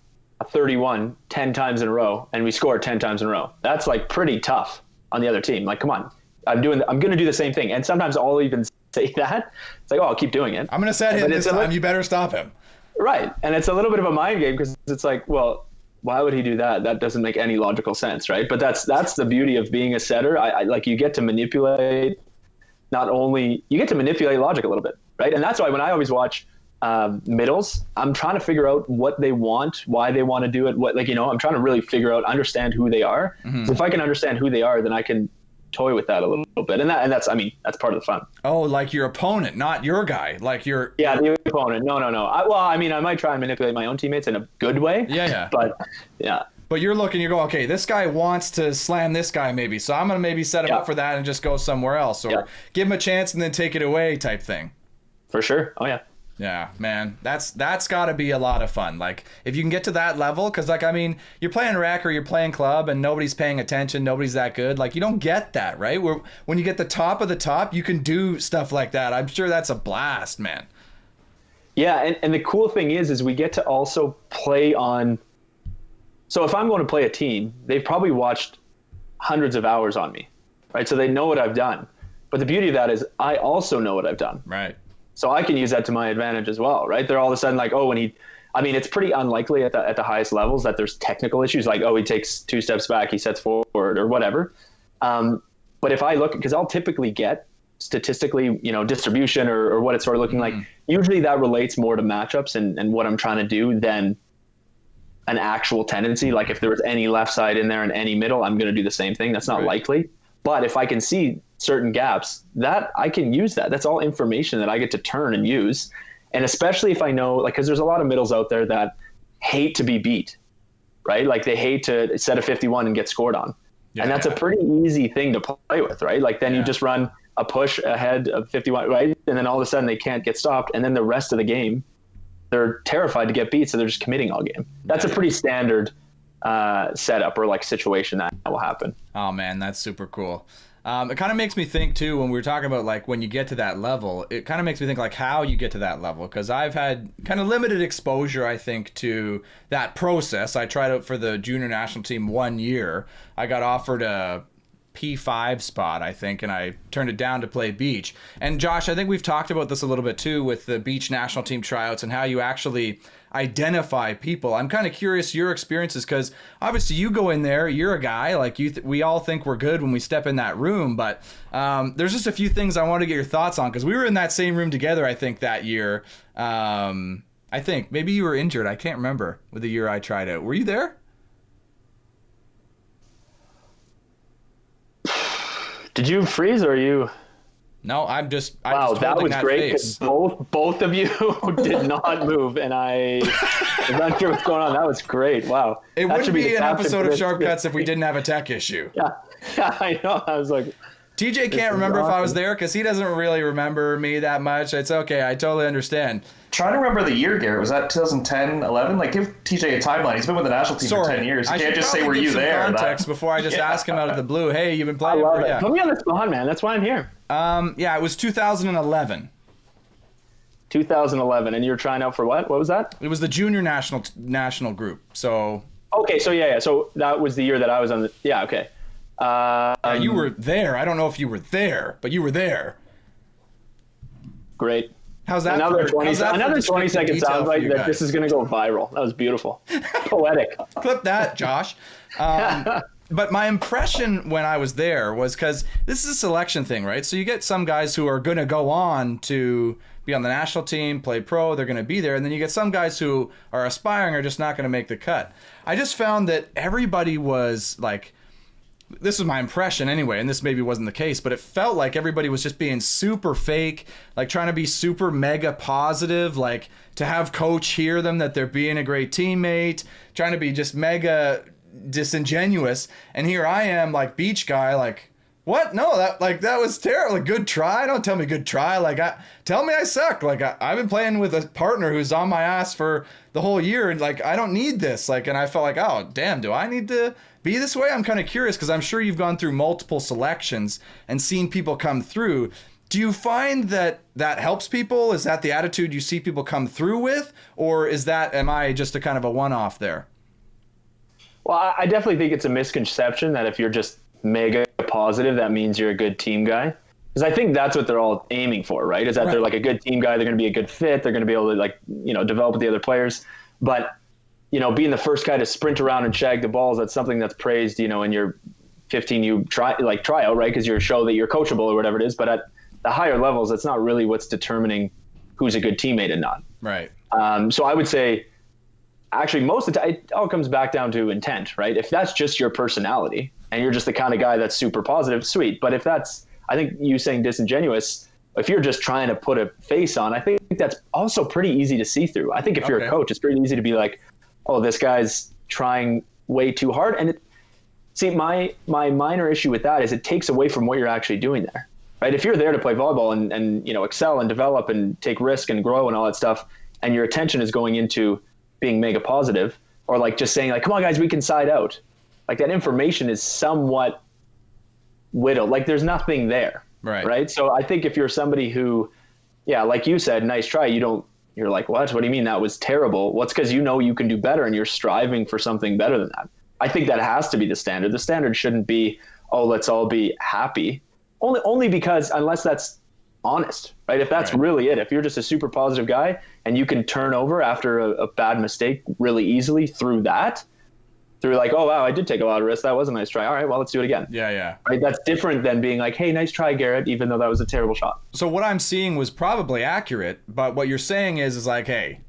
a 31 10 times in a row and we score 10 times in a row. That's like pretty tough on the other team. Like, come on, I'm going to do the same thing. And sometimes I'll even say that. It's like, oh, I'll keep doing it. I'm going to set him this time. You better stop him. Right. And it's a little bit of a mind game, because it's like, well, why would he do that? That doesn't make any logical sense. Right. But that's the beauty of being a setter. I like, you get to manipulate, you get to manipulate logic a little bit. Right. And that's why when I always watch middles, I'm trying to figure out what they want, why they want to do it. I'm trying to really understand who they are. Mm-hmm. So if I can understand who they are, then I can toy with that a little bit. And that's part of the fun. Oh, like your opponent, not your guy. Like the opponent. No. I might try and manipulate my own teammates in a good way. Yeah. But yeah. But you go, okay, this guy wants to slam this guy maybe, so I'm going to maybe set him up for that and just go somewhere else, or give him a chance and then take it away type thing. For sure. Oh, yeah. Yeah, man, that's got to be a lot of fun. Like, if you can get to that level, because you're playing rec or you're playing club and nobody's paying attention, nobody's that good. Like, you don't get that, right? When you get the top of the top, you can do stuff like that. I'm sure that's a blast, man. Yeah, and the cool thing is we get to also play on. So if I'm going to play a team, they've probably watched hundreds of hours on me, right? So they know what I've done. But the beauty of that is I also know what I've done. Right. So I can use that to my advantage as well, right? They're all of a sudden like, oh, it's pretty unlikely at the highest levels that there's technical issues, like, oh, he takes 2 steps back, he sets forward or whatever. But if I look, because I'll typically get statistically, distribution or what it's sort of looking like, usually that relates more to matchups and what I'm trying to do than an actual tendency. Like, if there was any left side in there and any middle, I'm going to do the same thing. That's not likely. But if I can see certain gaps, that I can use that. That's all information that I get to turn and use. And especially if I know, like, because there's a lot of middles out there that hate to be beat, right? Like, they hate to set a 51 and get scored on. And that's a pretty easy thing to play with, right? Like, then you just run a push ahead of 51, right? And then all of a sudden they can't get stopped. And then the rest of the game, they're terrified to get beat, so they're just committing all game. That's a pretty standard setup or like situation that will happen. Oh man, that's super cool. It kind of makes me think too, when we were talking about like when you get to that level, it kind of makes me think like how you get to that level, because I've had kind of limited exposure, I think, to that process. I tried out for the junior national team 1 year. I got offered a P5 spot, I think, and I turned it down to play beach. And Josh, I think we've talked about this a little bit too with the beach national team tryouts and how you actually identify people. I'm kind of curious your experiences, because obviously you go in there, you're a guy, like we all think we're good when we step in that room, but there's just a few things I want to get your thoughts on, because we were in that same room together, I think, that year. I think maybe you were injured, I can't remember, with the year I tried out. Were you there? Did you freeze, or are you? No, I'm just. Wow, that was great, because both of you did not move, and I'm not sure what's going on. That was great. Wow. It wouldn't be an episode of Sharp Cuts if we didn't have a tech issue. Yeah, I know. I was like, TJ can't remember if I was there, because he doesn't really remember me that much. It's okay. I totally understand. Trying to remember the year, Garrett. Was that 2010, 11? Like, give TJ a timeline. He's been with the national team for 10 years. You can't just say, were you there? Context before I just ask him out of the blue. Hey, you've been playing. I love it. Put me on the spot, man. That's why I'm here. Yeah, it was 2011. 2011, and you were trying out for what? What was that? It was the junior national group. So. Okay, so yeah. So that was the year that I was on the. Yeah, okay. You were there. I don't know if you were there, but you were there. Great. How's that? Another 20 seconds sounds like that this is going to go viral. That was beautiful. Poetic. Clip that, Josh. But my impression when I was there was, because this is a selection thing, right? So you get some guys who are going to go on to be on the national team, play pro, they're going to be there. And then you get some guys who are aspiring or just not going to make the cut. I just found that everybody was like, this was my impression anyway, and this maybe wasn't the case, but it felt like everybody was just being super fake, like trying to be super mega positive, like to have coach hear them that they're being a great teammate, trying to be just mega disingenuous. And here I am, like beach guy, like, What? No, that was terrible. Like, good try. Don't tell me good try. Like, tell me I suck. Like, I've been playing with a partner who's on my ass for the whole year, and like, I don't need this. Like, and I felt like, oh damn, do I need to be this way? I'm kind of curious because I'm sure you've gone through multiple selections and seen people come through. Do you find that helps people? Is that the attitude you see people come through with, or am I just a kind of a one-off there? Well, I definitely think it's a misconception that if you're just mega positive, that means you're a good team guy. Because I think that's what they're all aiming for, right? Is that they're like a good team guy, they're going to be a good fit, they're going to be able to like, develop with the other players. But, being the first guy to sprint around and shag the balls, that's something that's praised, in your 15U tryout, right? Because you're show that you're coachable or whatever it is. But at the higher levels, that's not really what's determining who's a good teammate and not. Right. So I would say, actually, most of the time, it all comes back down to intent, right? If that's just your personality and you're just the kind of guy that's super positive, sweet. But if that's, I think you saying disingenuous, if you're just trying to put a face on, I think that's also pretty easy to see through. I think if you're a coach, it's pretty easy to be like, oh, this guy's trying way too hard. And my minor issue with that is it takes away from what you're actually doing there, right? If you're there to play volleyball and excel and develop and take risk and grow and all that stuff, and your attention is going into being mega positive, or like just saying like, come on guys, we can side out. Like that information is somewhat widowed. Like there's nothing there. Right. So I think if you're somebody who, like you said, nice try, you're like, what do you mean that was terrible? Well, it's because you can do better and you're striving for something better than that. I think that has to be the standard. The standard shouldn't be, oh, let's all be happy. Only because unless that's honest, right? If that's really it, if you're just a super positive guy and you can turn over after a bad mistake really easily through like, oh wow, I did take a lot of risks, that was a nice try, all right, well, let's do it again. Right? That's different than being like, hey, nice try, Garrett, even though that was a terrible shot. So what I'm seeing was probably accurate, but what you're saying is like, hey,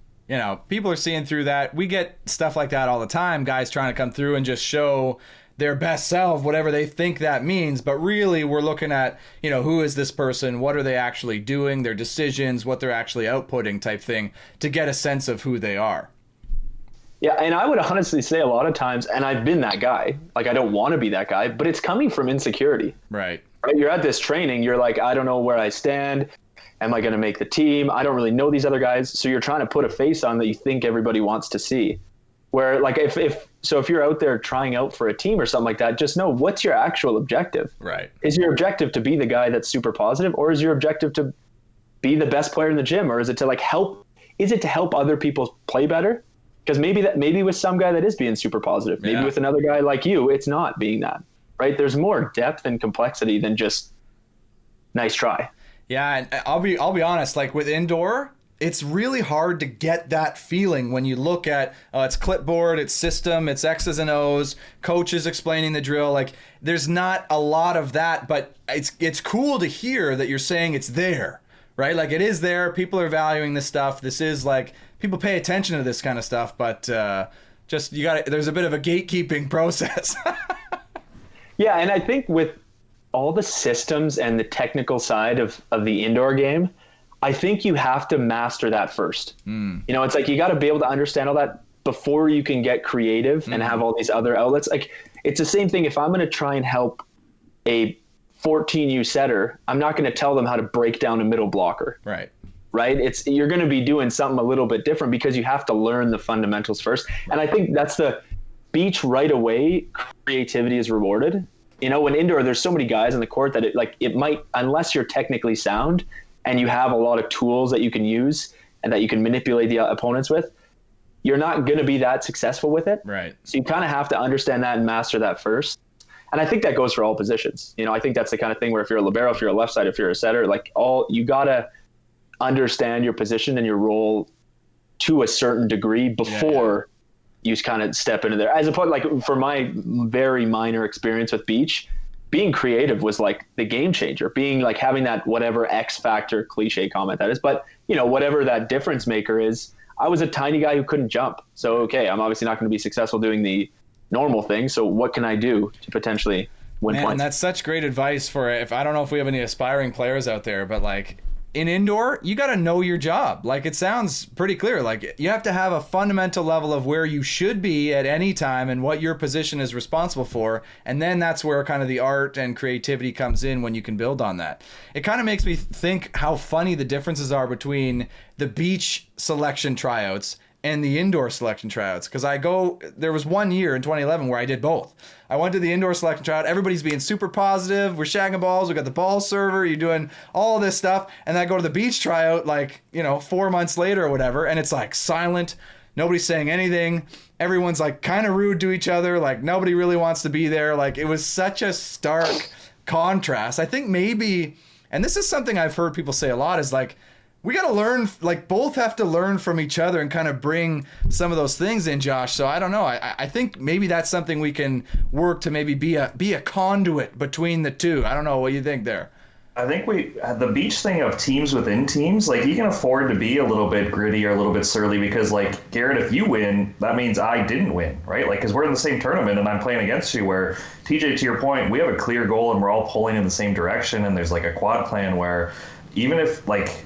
people are seeing through that. We get stuff like that all the time, guys trying to come through and just show their best self, whatever they think that means. But really, we're looking at, who is this person? What are they actually doing? Their decisions, what they're actually outputting type thing to get a sense of who they are. Yeah, and I would honestly say a lot of times, and I've been that guy, like I don't want to be that guy, but it's coming from insecurity. Right? You're at this training, you're like, I don't know where I stand. Am I going to make the team? I don't really know these other guys. So you're trying to put a face on that you think everybody wants to see. Where like if you're out there trying out for a team or something like that, just know what's your actual objective. Right. Is your objective to be the guy that's super positive, or is your objective to be the best player in the gym, or is it to like help? Is it to help other people play better? Because maybe with some guy that is being super positive, maybe with another guy like you, it's not being that. Right? There's more depth and complexity than just nice try. Yeah, and I'll be honest. Like with indoor, it's really hard to get that feeling when you look at it's clipboard, it's system, it's X's and O's, coaches explaining the drill. Like there's not a lot of that, but it's cool to hear that you're saying it's there, right? Like it is there. People are valuing this stuff. This is like people pay attention to this kind of stuff, but just there's a bit of a gatekeeping process. Yeah, and I think with all the systems and the technical side of the indoor game, I think you have to master that first. It's like you got to be able to understand all that before you can get creative and have all these other outlets. Like it's the same thing. If I'm going to try and help a 14U setter, I'm not going to tell them how to break down a middle blocker. Right. You're going to be doing something a little bit different because you have to learn the fundamentals first. And I think that's the beach right away. Creativity is rewarded. When indoor, there's so many guys on the court that it might, unless you're technically sound and you have a lot of tools that you can use and that you can manipulate the opponents with, you're not going to be that successful with it. Right. So you kind of have to understand that and master that first. And I think that goes for all positions. I think that's the kind of thing where if you're a libero, if you're a left side, if you're a setter, you got to understand your position and your role to a certain degree before you kind of step into there. As opposed, like for my very minor experience with beach, being creative was like the game changer. Being like having that whatever X factor cliche comment that is, but whatever that difference maker is. I was a tiny guy who couldn't jump, so okay, I'm obviously not going to be successful doing the normal thing. So what can I do to potentially win points? And that's such great advice for I don't know if we have any aspiring players out there, but like in indoor, you got to know your job. Like, it sounds pretty clear. Like, you have to have a fundamental level of where you should be at any time and what your position is responsible for. And then that's where kind of the art and creativity comes in when you can build on that. It kind of makes me think how funny the differences are between the beach selection tryouts and the indoor selection tryouts. Because there was 1 year in 2011 where I did both. I went to the indoor selection tryout. Everybody's being super positive. We're shagging balls. We got the ball server. You're doing all this stuff. And then I go to the beach tryout 4 months later or whatever. And it's like silent. Nobody's saying anything. Everyone's like kind of rude to each other. Like, nobody really wants to be there. Like, it was such a stark contrast. I think maybe, and this is something I've heard people say a lot, is like, we got to learn, like, both have to learn from each other and kind of bring some of those things in, Josh. So I don't know. I think maybe that's something we can work to maybe be a conduit between the two. I don't know. What do you think there? I think the beach thing of teams within teams, like, you can afford to be a little bit gritty or a little bit surly because, like, Garrett, if you win, that means I didn't win, right? Like, because we're in the same tournament and I'm playing against you, where, TJ, to your point, we have a clear goal and we're all pulling in the same direction, and there's, like, a quad plan where even if, like,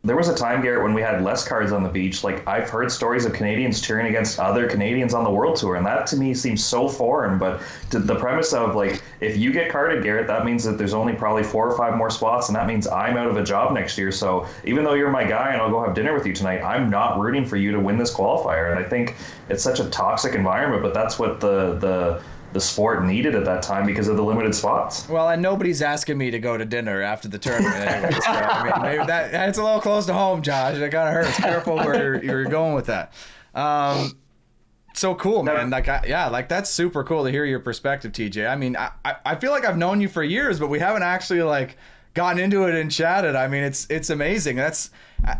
there was a time, Garrett, when we had less cards on the beach. Like, I've heard stories of Canadians cheering against other Canadians on the World Tour, and that to me seems so foreign. But to the premise of, like, if you get carded, Garrett, that means that there's only probably 4 or 5 more spots, and that means I'm out of a job next year. So even though you're my guy and I'll go have dinner with you tonight, I'm not rooting for you to win this qualifier. And I think it's such a toxic environment, but that's what the sport needed at that time because of the limited spots. Well, and nobody's asking me to go to dinner after the tournament anyway. So, I mean, maybe that's a little close to home, Josh. It kind of hurts. Careful where you're going with that. So cool, man. Like, that's super cool to hear your perspective, TJ. I mean, I feel like I've known you for years, but we haven't actually, like, gotten into it and chatted. I mean, it's amazing. That's,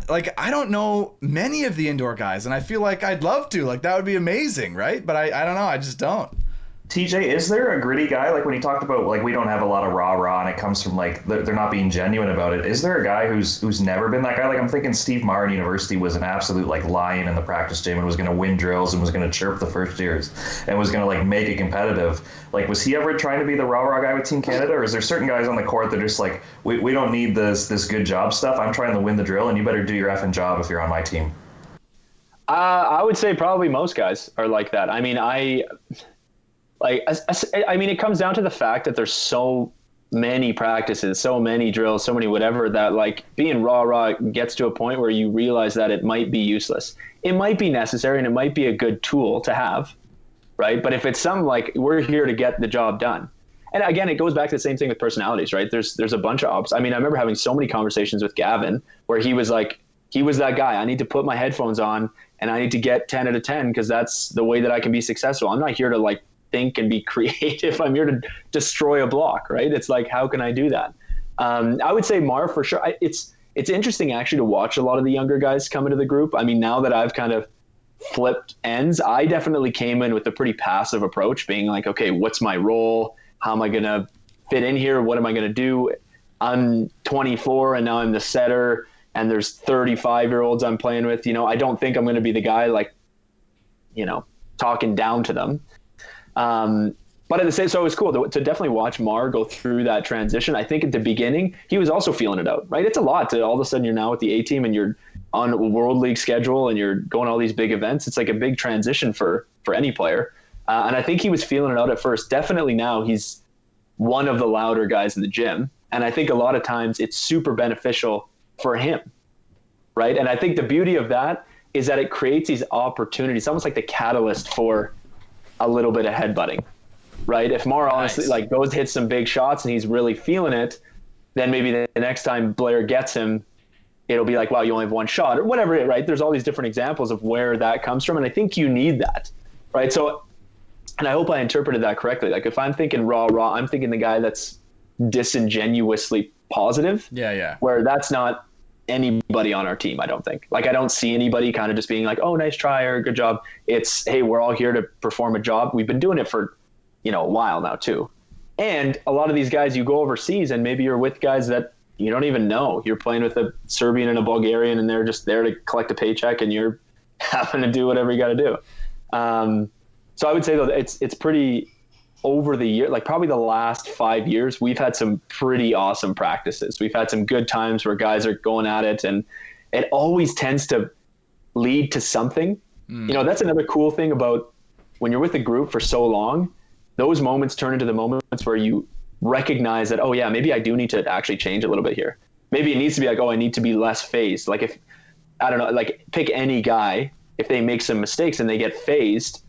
like, I don't know many of the indoor guys, and I feel like I'd love to. Like, that would be amazing, right? But I don't know. I just don't. TJ, is there a gritty guy? Like, when you talked about, like, we don't have a lot of rah-rah and it comes from, like, they're not being genuine about it. Is there a guy who's never been that guy? Like, I'm thinking Steve Marr in university was an absolute, like, lion in the practice gym and was going to win drills and was going to chirp the first years and was going to, like, make it competitive. Like, was he ever trying to be the rah-rah guy with Team Canada? Or is there certain guys on the court that are just like, we don't need this good job stuff. I'm trying to win the drill and you better do your effing job if you're on my team? I would say probably most guys are like that. I mean, it comes down to the fact that there's so many practices, so many drills, so many whatever, that, like, being rah-rah gets to a point where you realize that it might be useless. It might be necessary and it might be a good tool to have, right? But if it's something like, we're here to get the job done. And again, it goes back to the same thing with personalities, right? There's a bunch of options. I mean, I remember having so many conversations with Gavin where he was like, he was that guy. I need to put my headphones on and I need to get 10 out of 10 because that's the way that I can be successful. I'm not here to, like, think and be creative. I'm here to destroy a block, right? It's like, how can I do that? I would say Mar for sure. It's interesting actually to watch a lot of the younger guys come into the group. I mean, now that I've kind of flipped ends, I definitely came in with a pretty passive approach, being like, okay, what's my role? How am I going to fit in here? What am I going to do? I'm 24 and now I'm the setter and there's 35-year-olds I'm playing with. You know, I don't think I'm going to be the guy, like, you know, talking down to them. But at the same, so it was cool to definitely watch Mar go through that transition. I think at the beginning, he was also feeling it out, right? It's a lot to all of a sudden you're now with the A team and you're on a World League schedule and you're going to all these big events. It's like a big transition for any player. And I think he was feeling it out at first. Definitely now he's one of the louder guys in the gym. And I think a lot of times it's super beneficial for him, right? And I think the beauty of that is that it creates these opportunities, almost like the catalyst for a little bit of headbutting, right? If Mar honestly like goes hits some big shots and he's really feeling it, then maybe the next time Blair gets him, it'll be like, wow, you only have one shot or whatever, right? There's all these different examples of where that comes from. And I think you need that, right? So, and I hope I interpreted that correctly. Like, if I'm thinking raw, I'm thinking the guy that's disingenuously positive. Yeah. Where that's not anybody on our team, I don't think. Like, I don't see anybody kind of just being like, oh, nice try or good job. It's, hey, we're all here to perform a job. We've been doing it for, a while now too. And a lot of these guys, you go overseas and maybe you're with guys that you don't even know. You're playing with a Serbian and a Bulgarian and they're just there to collect a paycheck and you're having to do whatever you got to do. So I would say though, it's pretty over the year, like probably the last 5 years, we've had some pretty awesome practices. We've had some good times where guys are going at it, and it always tends to lead to something. That's another cool thing about when you're with a group for so long, those moments turn into the moments where you recognize that, oh yeah, maybe I do need to actually change a little bit here. Maybe it needs to be like, oh, I need to be less phased. Like if, I don't know, like pick any guy, if they make some mistakes and they get phased,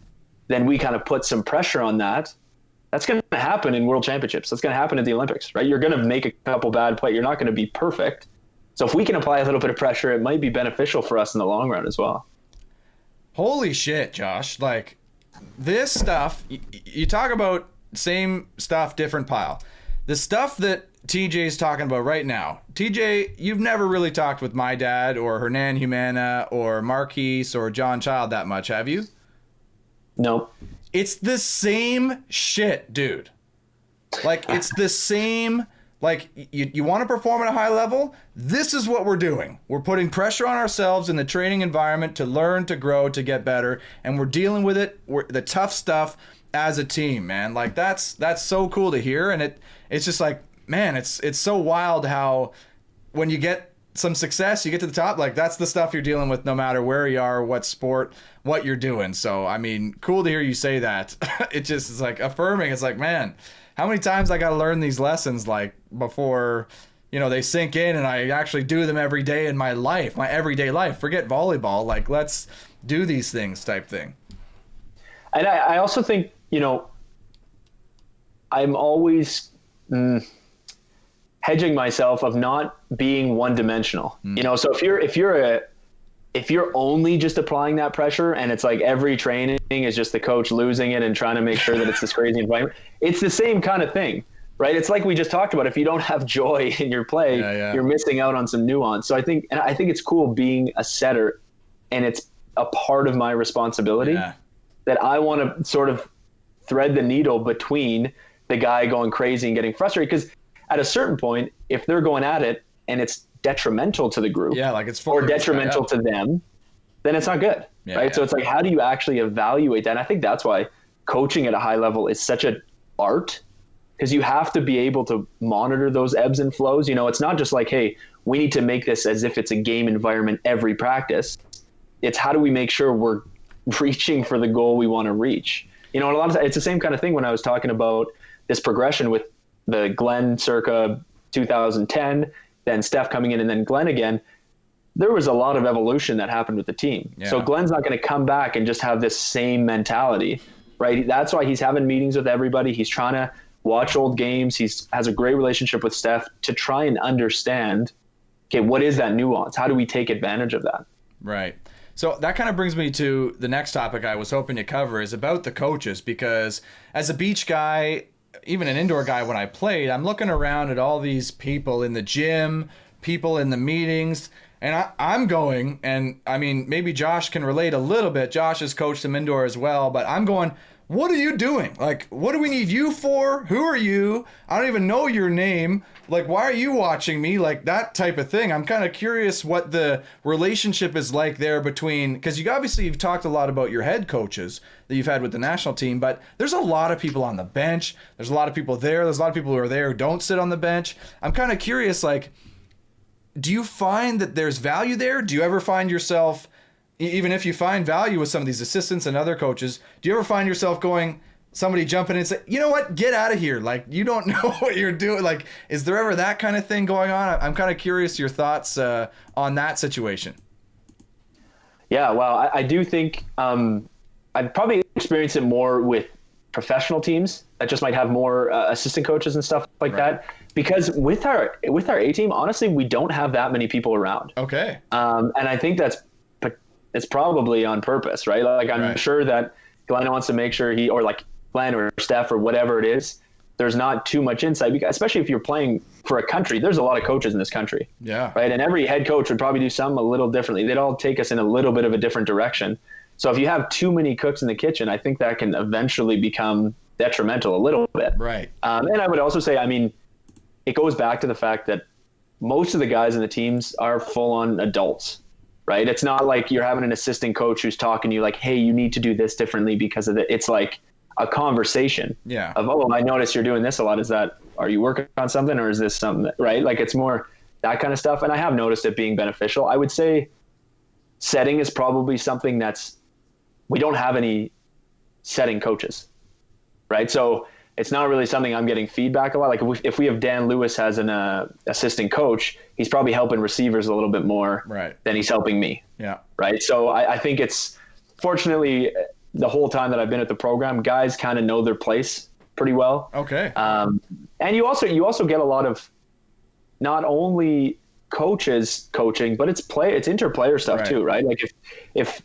then we kind of put some pressure on that. That's going to happen in world championships. That's going to happen at the Olympics, right? You're going to make a couple bad plays. You're not going to be perfect. So if we can apply a little bit of pressure, it might be beneficial for us in the long run as well. Holy shit, Josh. Like, this stuff, you talk about same stuff, different pile. The stuff that TJ's talking about right now. TJ, you've never really talked with my dad or Hernan Humana or Marquise or John Child that much, have you? No. It's the same shit, dude. Like, it's the same. Like, you want to perform at a high level? This is what we're doing. We're putting pressure on ourselves in the training environment to learn, to grow, to get better, and we're dealing with it, the tough stuff as a team, man. Like, that's so cool to hear, and it's just like, man, it's so wild how when you get some success, you get to the top, like, that's the stuff you're dealing with no matter where you are, what sport, what you're doing. So, I mean, cool to hear you say that. It just is like affirming. It's like, man, how many times I got to learn these lessons, like, before, they sink in and I actually do them every day in my life, my everyday life. Forget volleyball. Like, let's do these things type thing. And I also think, I'm always hedging myself of not being one-dimensional. So if you're only just applying that pressure and it's like every training is just the coach losing it and trying to make sure that it's this crazy environment, it's the same kind of thing, right? It's like we just talked about. If you don't have joy in your play, you're missing out on some nuance. So I think it's cool being a setter, and it's a part of my responsibility that I want to sort of thread the needle between the guy going crazy and getting frustrated. Because at a certain point, if they're going at it and it's detrimental to the group, like it's or detrimental to them, then it's not good, right? So it's like, how do you actually evaluate that? And I think that's why coaching at a high level is such an art, because you have to be able to monitor those ebbs and flows. It's not just like, hey, we need to make this as if it's a game environment every practice. It's how do we make sure we're reaching for the goal we want to reach? A lot of times, it's the same kind of thing when I was talking about this progression with the Glenn circa 2010, then Steph coming in, and then Glenn again. There was a lot of evolution that happened with the team. So Glenn's not going to come back and just have this same mentality, right? That's why he's having meetings with everybody. He's trying to watch old games. He has a great relationship with Steph to try and understand, okay, what is that nuance? How do we take advantage of that? Right. So that kind of brings me to the next topic I was hoping to cover, is about the coaches, because as a beach guy, even an indoor guy, when I played, I'm looking around at all these people in the gym, people in the meetings, and I'm going, and I mean, maybe Josh can relate a little bit. Josh has coached some indoor as well, but I'm going, what are you doing? Like, what do we need you for? Who are you? I don't even know your name. Like, why are you watching me? Like, that type of thing. I'm kind of curious what the relationship is like there between, because you've talked a lot about your head coaches that you've had with the national team, but there's a lot of people on the bench. There's a lot of people there. There's a lot of people who are there who don't sit on the bench. I'm kind of curious, like, do you find that there's value there? Do you ever find yourself, even if you find value with some of these assistants and other coaches, do you ever find yourself going, somebody jumping in and say, you know what, get out of here. Like, you don't know what you're doing. Like, is there ever that kind of thing going on? I'm kind of curious your thoughts on that situation. Yeah, well, I do think I'd probably experience it more with professional teams that just might have more assistant coaches and stuff like that. Because with our A team, honestly, we don't have that many people around. Okay. And I think it's probably on purpose, right? Like, I'm sure that Glenn wants to make sure Glenn or Steph or whatever it is, there's not too much insight, because especially if you're playing for a country, there's a lot of coaches in this country. Yeah. Right. And every head coach would probably do something a little differently. They'd all take us in a little bit of a different direction. So if you have too many cooks in the kitchen, I think that can eventually become detrimental a little bit. Right. And I would also say, I mean, it goes back to the fact that most of the guys in the teams are full on adults, right? It's not like you're having an assistant coach who's talking to you like, hey, you need to do this differently because of it. It's like, a conversation of, oh, I noticed you're doing this a lot. Are you working on something, or is this something right? Like, it's more that kind of stuff. And I have noticed it being beneficial. I would say setting is probably something we don't have any setting coaches, right? So it's not really something I'm getting feedback a lot. Like if we have Dan Lewis as an assistant coach, he's probably helping receivers a little bit more than he's helping me. Yeah. Right. So I think it's, fortunately, the whole time that I've been at the program, guys kind of know their place pretty well. Okay. And you also get a lot of not only coaches coaching, but it's interplayer stuff too, right? Like if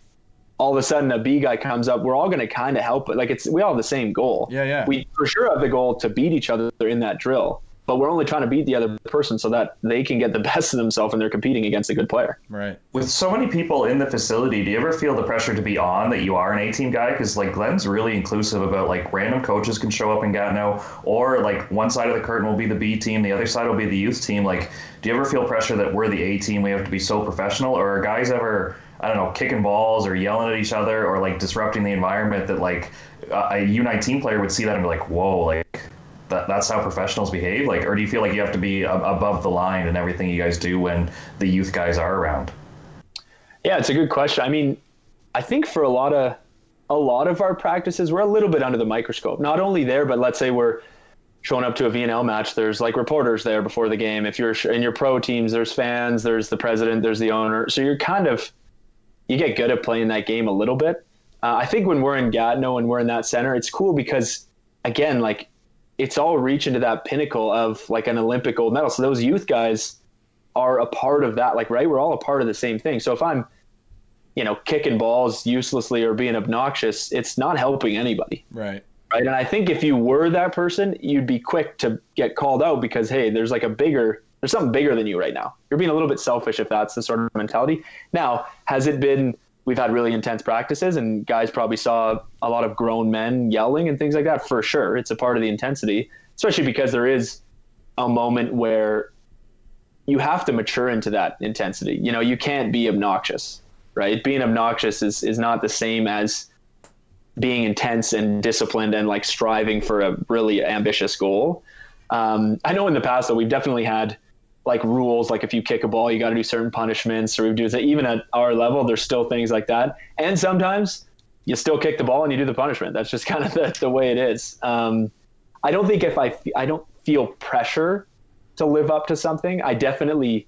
all of a sudden a B guy comes up, we're all going to kind of help it. Like we all have the same goal. Yeah. We for sure have the goal to beat each other in that drill, but we're only trying to beat the other person so that they can get the best of themselves and they're competing against a good player. Right. With so many people in the facility, do you ever feel the pressure to be on that you are an A-team guy? Because like Glenn's really inclusive about like random coaches can show up in Gatineau, or like one side of the curtain will be the B team, the other side will be the youth team. Like, do you ever feel pressure that we're the A-team, we have to be so professional, or are guys ever, I don't know, kicking balls or yelling at each other or like disrupting the environment that like a U19 player would see that and be like, whoa, like that's how professionals behave? Like, or do you feel like you have to be above the line in everything you guys do when the youth guys are around? Yeah, it's a good question. I mean, I think for a lot of our practices, we're a little bit under the microscope. Not only there, but let's say we're showing up to a VNL match, there's like reporters there before the game. If you're in your pro teams, there's fans, there's the president, there's the owner. So you get good at playing that game a little bit. I think when we're in Gatineau and we're in that center, it's cool because, again, like it's all reaching to that pinnacle of like an Olympic gold medal. So those youth guys are a part of that, like, right? We're all a part of the same thing. So if I'm, kicking balls uselessly or being obnoxious, it's not helping anybody. Right. Right. And I think if you were that person, you'd be quick to get called out because, hey, there's something bigger than you right now. You're being a little bit selfish if that's the sort of mentality. Now, we've had really intense practices and guys probably saw a lot of grown men yelling and things like that, for sure. It's a part of the intensity, especially because there is a moment where you have to mature into that intensity. You can't be obnoxious, right? Being obnoxious is not the same as being intense and disciplined and like striving for a really ambitious goal. I know in the past that we've definitely had like rules, like if you kick a ball, you got to do certain punishments, or we do that. Even at our level, there's still things like that. And sometimes you still kick the ball and you do the punishment. That's just kind of the way it is. I don't think I don't feel pressure to live up to something. I definitely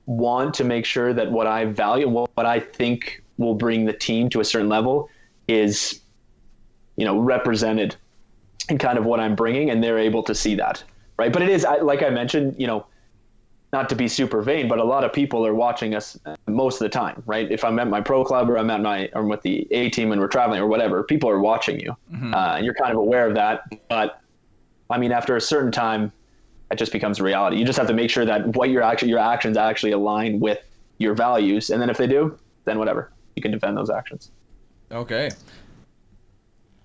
want to make sure that what I value, what I think will bring the team to a certain level is, represented in kind of what I'm bringing, and they're able to see that. Right. But it is, like I mentioned, not to be super vain, but a lot of people are watching us most of the time, right? If I'm at my pro club or I'm with the A team and we're traveling or whatever, people are watching you, and you're kind of aware of that. But I mean, after a certain time, it just becomes a reality. You just have to make sure that your actions actually align with your values. And then if they do, then whatever, you can defend those actions. Okay.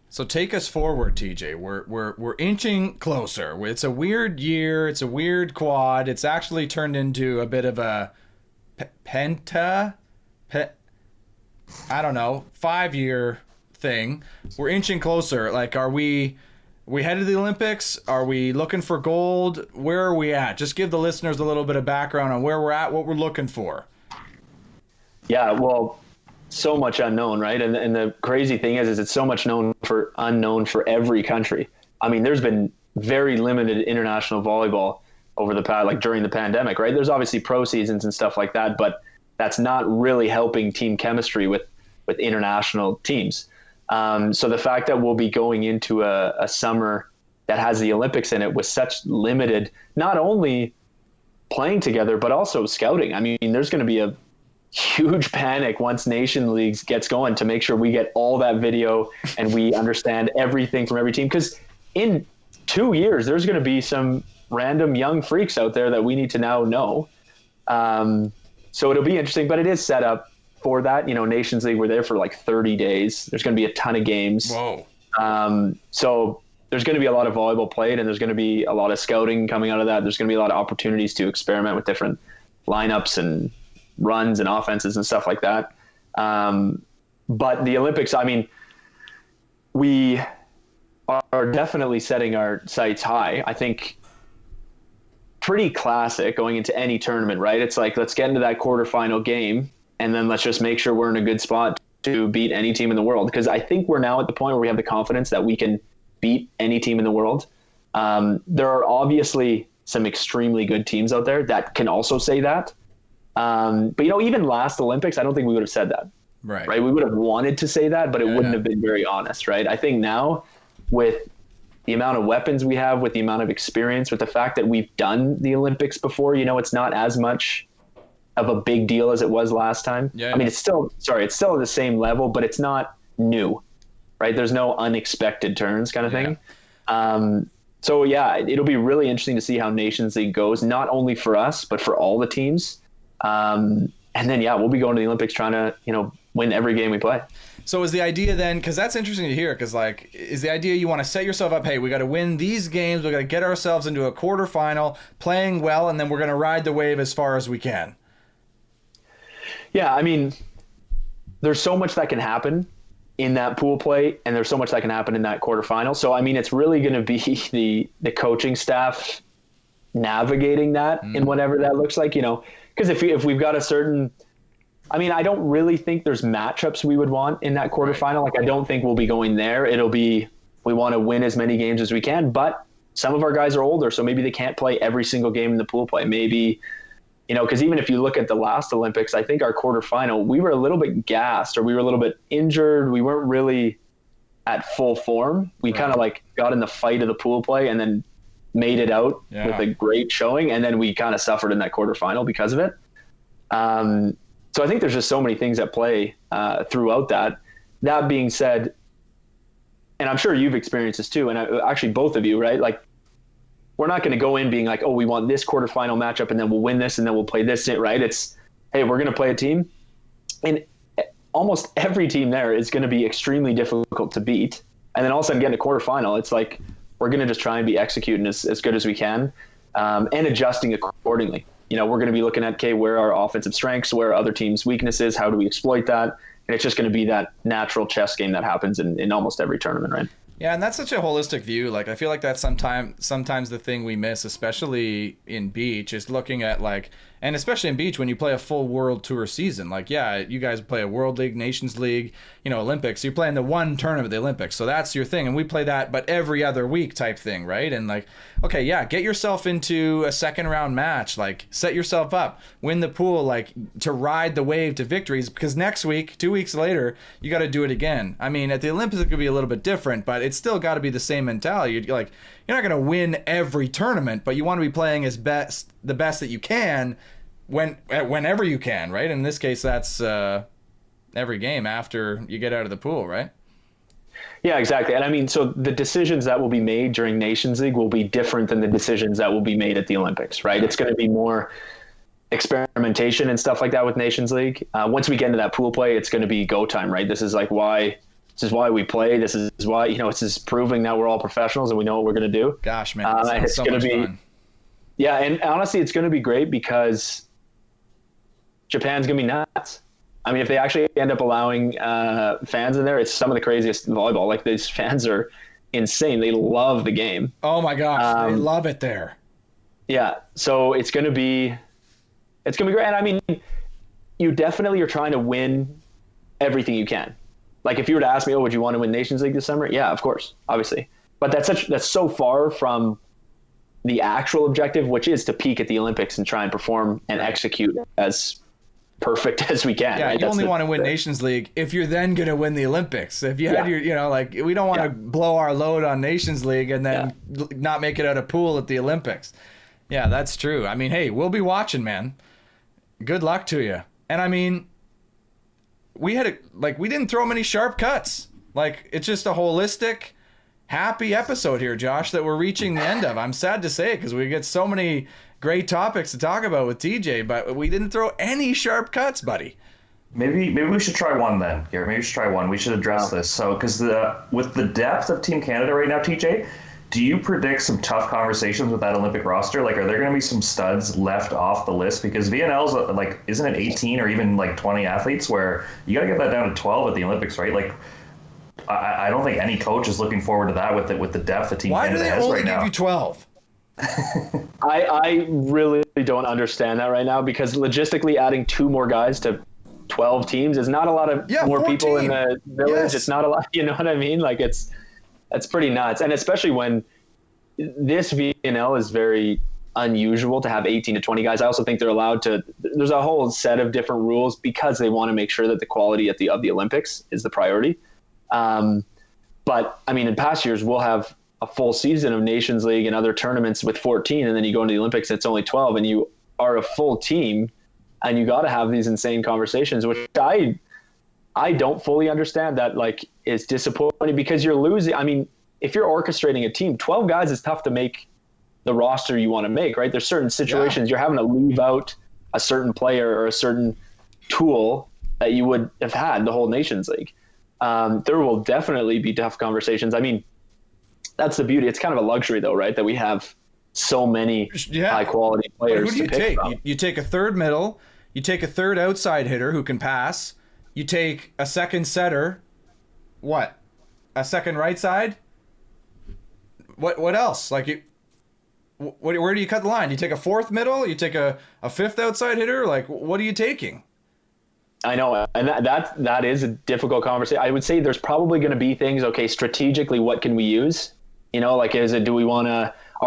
So take us forward, TJ. We're inching closer. It's a weird year. It's a weird quad. It's actually turned into a bit of a I don't know, 5-year thing. We're inching closer. Like, are we headed to the Olympics? Are we looking for gold? Where are we at? Just give the listeners a little bit of background on where we're at, what we're looking for. Yeah, well, so much unknown, right? And the crazy thing is it's so much unknown for every country. I mean, there's been very limited international volleyball over the past, like during the pandemic, right? There's obviously pro seasons and stuff like that, but that's not really helping team chemistry with international teams. So the fact that we'll be going into a summer that has the Olympics in it with such limited, not only playing together, but also scouting. I mean, there's going to be a huge panic once Nation Leagues gets going to make sure we get all that video and we understand everything from every team. Because in 2 years, there's going to be some random young freaks out there that we need to now know. So it'll be interesting, but it is set up for that. Nations League, we're there for like 30 days. There's going to be a ton of games. Whoa. So there's going to be a lot of volleyball played, and there's going to be a lot of scouting coming out of that. There's going to be a lot of opportunities to experiment with different lineups and runs and offenses and stuff like that. But the Olympics, I mean, we are definitely setting our sights high. I think pretty classic going into any tournament, right? It's like, let's get into that quarterfinal game, and then let's just make sure we're in a good spot to beat any team in the world. Because I think we're now at the point where we have the confidence that we can beat any team in the world. There are obviously some extremely good teams out there that can also say that. But, even last Olympics, I don't think we would have said that. Right. We would have wanted to say that, but it wouldn't have been very honest, right? I think now, with the amount of weapons we have, with the amount of experience, with the fact that we've done the Olympics before, it's not as much of a big deal as it was last time. I mean, it's still at the same level, but it's not new, right? There's no unexpected turns kind of thing. So it'll be really interesting to see how Nations League goes, not only for us, but for all the teams. And then, we'll be going to the Olympics trying to, win every game we play. So is the idea then, because that's interesting to hear, because is the idea you want to set yourself up, hey, we got to win these games, we got to get ourselves into a quarterfinal, playing well, and then we're going to ride the wave as far as we can? Yeah, I mean, there's so much that can happen in that pool play, and there's so much that can happen in that quarterfinal. So, I mean, it's really going to be the coaching staff navigating that in whatever that looks like, because if we've got a certain, I mean, I don't really think there's matchups we would want in that quarterfinal. Like, I don't think we'll be going there. It'll be, we want to win as many games as we can, but some of our guys are older, so maybe they can't play every single game in the pool play. Maybe, because even if you look at the last Olympics, I think our quarterfinal, we were a little bit gassed, or we were a little bit injured. We weren't really at full form. We kind of got in the fight of the pool play and then made it out with a great showing. And then we kind of suffered in that quarterfinal because of it. So I think there's just so many things at play throughout that. That being said, and I'm sure you've experienced this too, and actually both of you, right? Like, we're not going to go in being like, oh, we want this quarterfinal matchup and then we'll win this and then we'll play this, right? It's, hey, we're going to play a team. And almost every team there is going to be extremely difficult to beat. And then all of a sudden getting a quarterfinal, it's like, we're going to just try and be executing as good as we can and adjusting accordingly. We're going to be looking at, okay, where are our offensive strengths, where are other teams' weaknesses, how do we exploit that? And it's just going to be that natural chess game that happens in almost every tournament, right? Yeah, and that's such a holistic view. Like, I feel like that's sometimes the thing we miss, especially in beach, is looking at and especially in beach when you play a full World Tour season. Like, you guys play a World League, Nations League, Olympics. You're playing the one tournament, the Olympics. So that's your thing. And we play that, but every other week type thing, right? And okay, get yourself into a second round match. Set yourself up, win the pool, to ride the wave to victories. Because next week, 2 weeks later, you got to do it again. I mean, at the Olympics, it could be a little bit different, but it's still got to be the same mentality. You're not going to win every tournament, but you want to be playing the best that you can whenever you can, right? In this case, that's every game after you get out of the pool, right? Yeah, exactly. And I mean, so the decisions that will be made during Nations League will be different than the decisions that will be made at the Olympics, right? It's going to be more experimentation and stuff like that with Nations League. Once we get into that pool play, it's going to be go time, right? This is why we play. This is why, this is proving that we're all professionals and we know what we're going to do. Gosh, man, it's so going to be fun. Yeah, and honestly, it's going to be great because Japan's going to be nuts. I mean, if they actually end up allowing fans in there, it's some of the craziest volleyball. Like, these fans are insane. They love the game. Oh my gosh, they love it there. Yeah, so it's going to be great. And I mean, you definitely are trying to win everything you can. Like, if you were to ask me, would you want to win Nations League this summer? Yeah, of course, obviously. But that's so far from the actual objective, which is to peak at the Olympics and try and perform and execute as perfect as we can. Yeah, right? you only want to win Nations League if you're then going to win the Olympics. If you had we don't want to blow our load on Nations League and then not make it out of pool at the Olympics. Yeah, that's true. I mean, hey, we'll be watching, man. Good luck to you. And I mean, we didn't throw many sharp cuts. It's just a holistic, happy episode here, Josh, that we're reaching the end of. I'm sad to say it because we get so many great topics to talk about with TJ, but we didn't throw any sharp cuts, buddy. Maybe we should try one then, Garrett. Maybe we should try one. We should address this. So, because with the depth of Team Canada right now, TJ, do you predict some tough conversations with that Olympic roster? Are there going to be some studs left off the list? Because VNL's isn't it 18 or even 20 athletes where you got to get that down to 12 at the Olympics, right? I don't think any coach is looking forward to that with the depth the Team Why do Canada they has only right give now. you 12? I really don't understand that right now, because logistically adding 2 more guys to 12 teams is not a lot of more 14. people in the village. Yes. It's not a lot, you know what I mean? Like that's pretty nuts. And especially when this VNL is very unusual to have 18 to 20 guys. I also think they're allowed to, there's a whole set of different rules because they want to make sure that the quality of the Olympics is the priority. But I mean, in past years, we'll have a full season of Nations League and other tournaments with 14, and then you go into the Olympics, it's only 12, and you are a full team, and you got to have these insane conversations, which I don't fully understand. That like is disappointing because you're losing. I mean, if you're orchestrating a team, 12 guys is tough to make the roster you want to make, right? There's certain situations you're having to leave out a certain player or a certain tool that you would have had the whole Nations League. There will definitely be tough conversations. I mean, that's the beauty. It's kind of a luxury, though, right? That we have so many high-quality players. Who do you take? You take a third middle. You take a third outside hitter who can pass. You take a second setter. What? A second right side? What else? Like, where do you cut the line? Do you take a fourth middle? You take a fifth outside hitter? Like, what are you taking? I know, and that is a difficult conversation. I would say there's probably going to be things, okay, strategically, what can we use? You know, like, are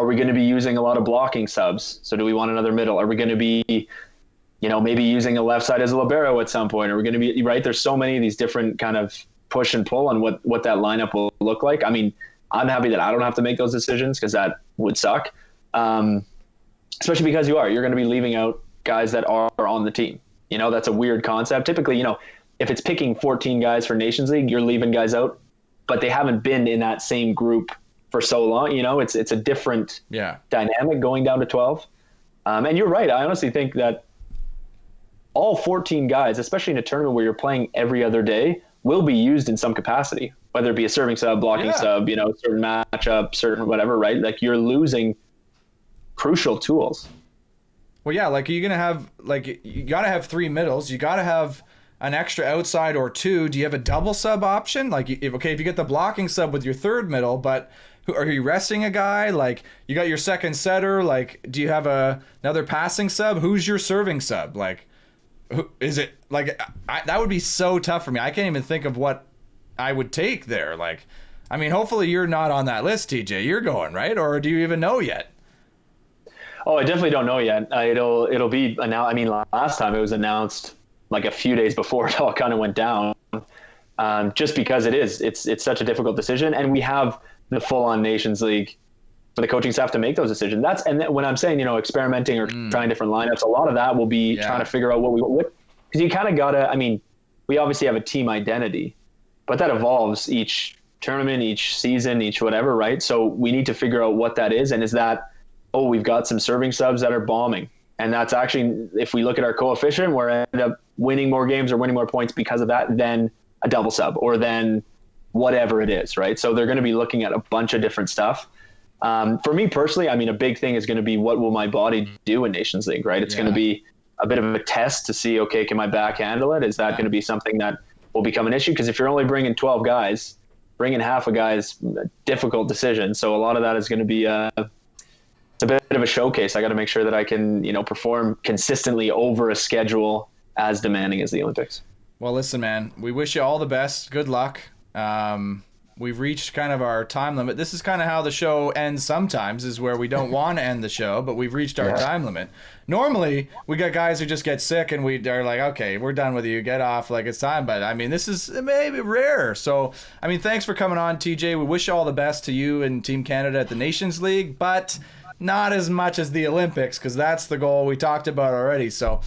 we going to be using a lot of blocking subs? So do we want another middle? Are we going to be, you know, maybe using a left side as a libero at some point? Are we going to be, right? There's so many of these different kind of push and pull on what that lineup will look like. I mean, I'm happy that I don't have to make those decisions because that would suck. Especially because you're going to be leaving out guys that are on the team. You know, that's a weird concept. Typically, you know, if it's picking 14 guys for Nations League, you're leaving guys out, but they haven't been in that same group for so long. You know, it's a different dynamic going down to 12. And you're right. I honestly think that all 14 guys, especially in a tournament where you're playing every other day, will be used in some capacity, whether it be a serving sub, blocking sub, you know, certain matchup, certain whatever, right? Like you're losing crucial tools. Well, yeah, like you got to have 3 middles. You got to have an extra outside or 2. Do you have a double sub option? Like, if you get the blocking sub with your third middle, but are you resting a guy? Like, you got your second setter. Like, do you have another passing sub? Who's your serving sub? Like, who is it? Like, that would be so tough for me. I can't even think of what I would take there. Like, I mean, hopefully you're not on that list, TJ. You're going, right? Or do you even know yet? Oh, I definitely don't know yet. It'll be announced. I mean, last time it was announced like a few days before it all kind of went down, just because it's such a difficult decision, and we have the full-on Nations League for the coaching staff to make those decisions. When I'm saying, you know, experimenting or trying different lineups, a lot of that will be trying to figure out because you kind of gotta. I mean, we obviously have a team identity, but that evolves each tournament, each season, each whatever, right? So we need to figure out what that is, and is that, oh, we've got some serving subs that are bombing. And that's actually, if we look at our coefficient, we're end up winning more games or winning more points because of that than a double sub or then whatever it is, right? So they're going to be looking at a bunch of different stuff. For me personally, I mean, a big thing is going to be what will my body do in Nations League, right? It's going to be a bit of a test to see, okay, can my back handle it? Is that going to be something that will become an issue? Because if you're only bringing 12 guys, bringing half a guy is a difficult decision. So a lot of that is going to be it's a bit of a showcase. I got to make sure that I can, you know, perform consistently over a schedule as demanding as the Olympics. Well, listen, man, we wish you all the best. Good luck. We've reached kind of our time limit. This is kind of how the show ends sometimes, is where we don't want to end the show, but we've reached our time limit. Normally, we got guys who just get sick and we are like, okay, we're done with you. Get off, like it's time. But, I mean, this is maybe rare. So, I mean, thanks for coming on, TJ. We wish you all the best to you and Team Canada at the Nations League, but not as much as the Olympics, because that's the goal we talked about already. So,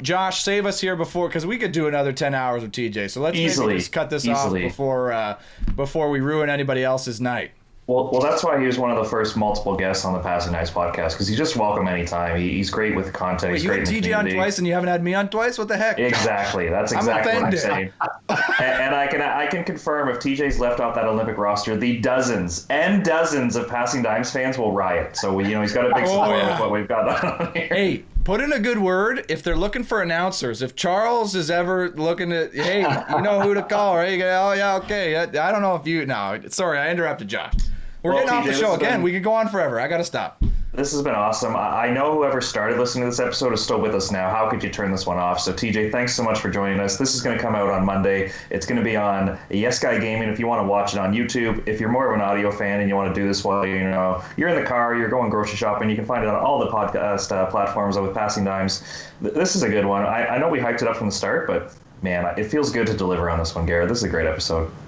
Josh, save us here because we could do another 10 hours with TJ. So let's maybe just cut this off before we ruin anybody else's night. Well, that's why he was one of the first multiple guests on the Passin Dimes podcast, because he's just welcome anytime. He's great with the content. Wait, you had TJ on twice and you haven't had me on twice? What the heck? Exactly. That's exactly what I'm saying. and I can confirm, if TJ's left off that Olympic roster, the dozens and dozens of Passin Dimes fans will riot. So he's got a big support with what we've got on here. Hey, put in a good word if they're looking for announcers. If Charles is ever looking at, hey, you know who to call, right? You go, oh, yeah, okay. I don't know if you, no, sorry, I interrupted Josh. We're getting off the show again. We could go on forever. I got to stop. This has been awesome. I know whoever started listening to this episode is still with us now. How could you turn this one off? So, TJ, thanks so much for joining us. This is going to come out on Monday. It's going to be on Yes Guy Gaming if you want to watch it on YouTube. If you're more of an audio fan and you want to do this while you're in the car, you're going grocery shopping, you can find it on all the podcast platforms with Passin Dimes. This is a good one. I know we hyped it up from the start, but man, it feels good to deliver on this one, Garrett. This is a great episode.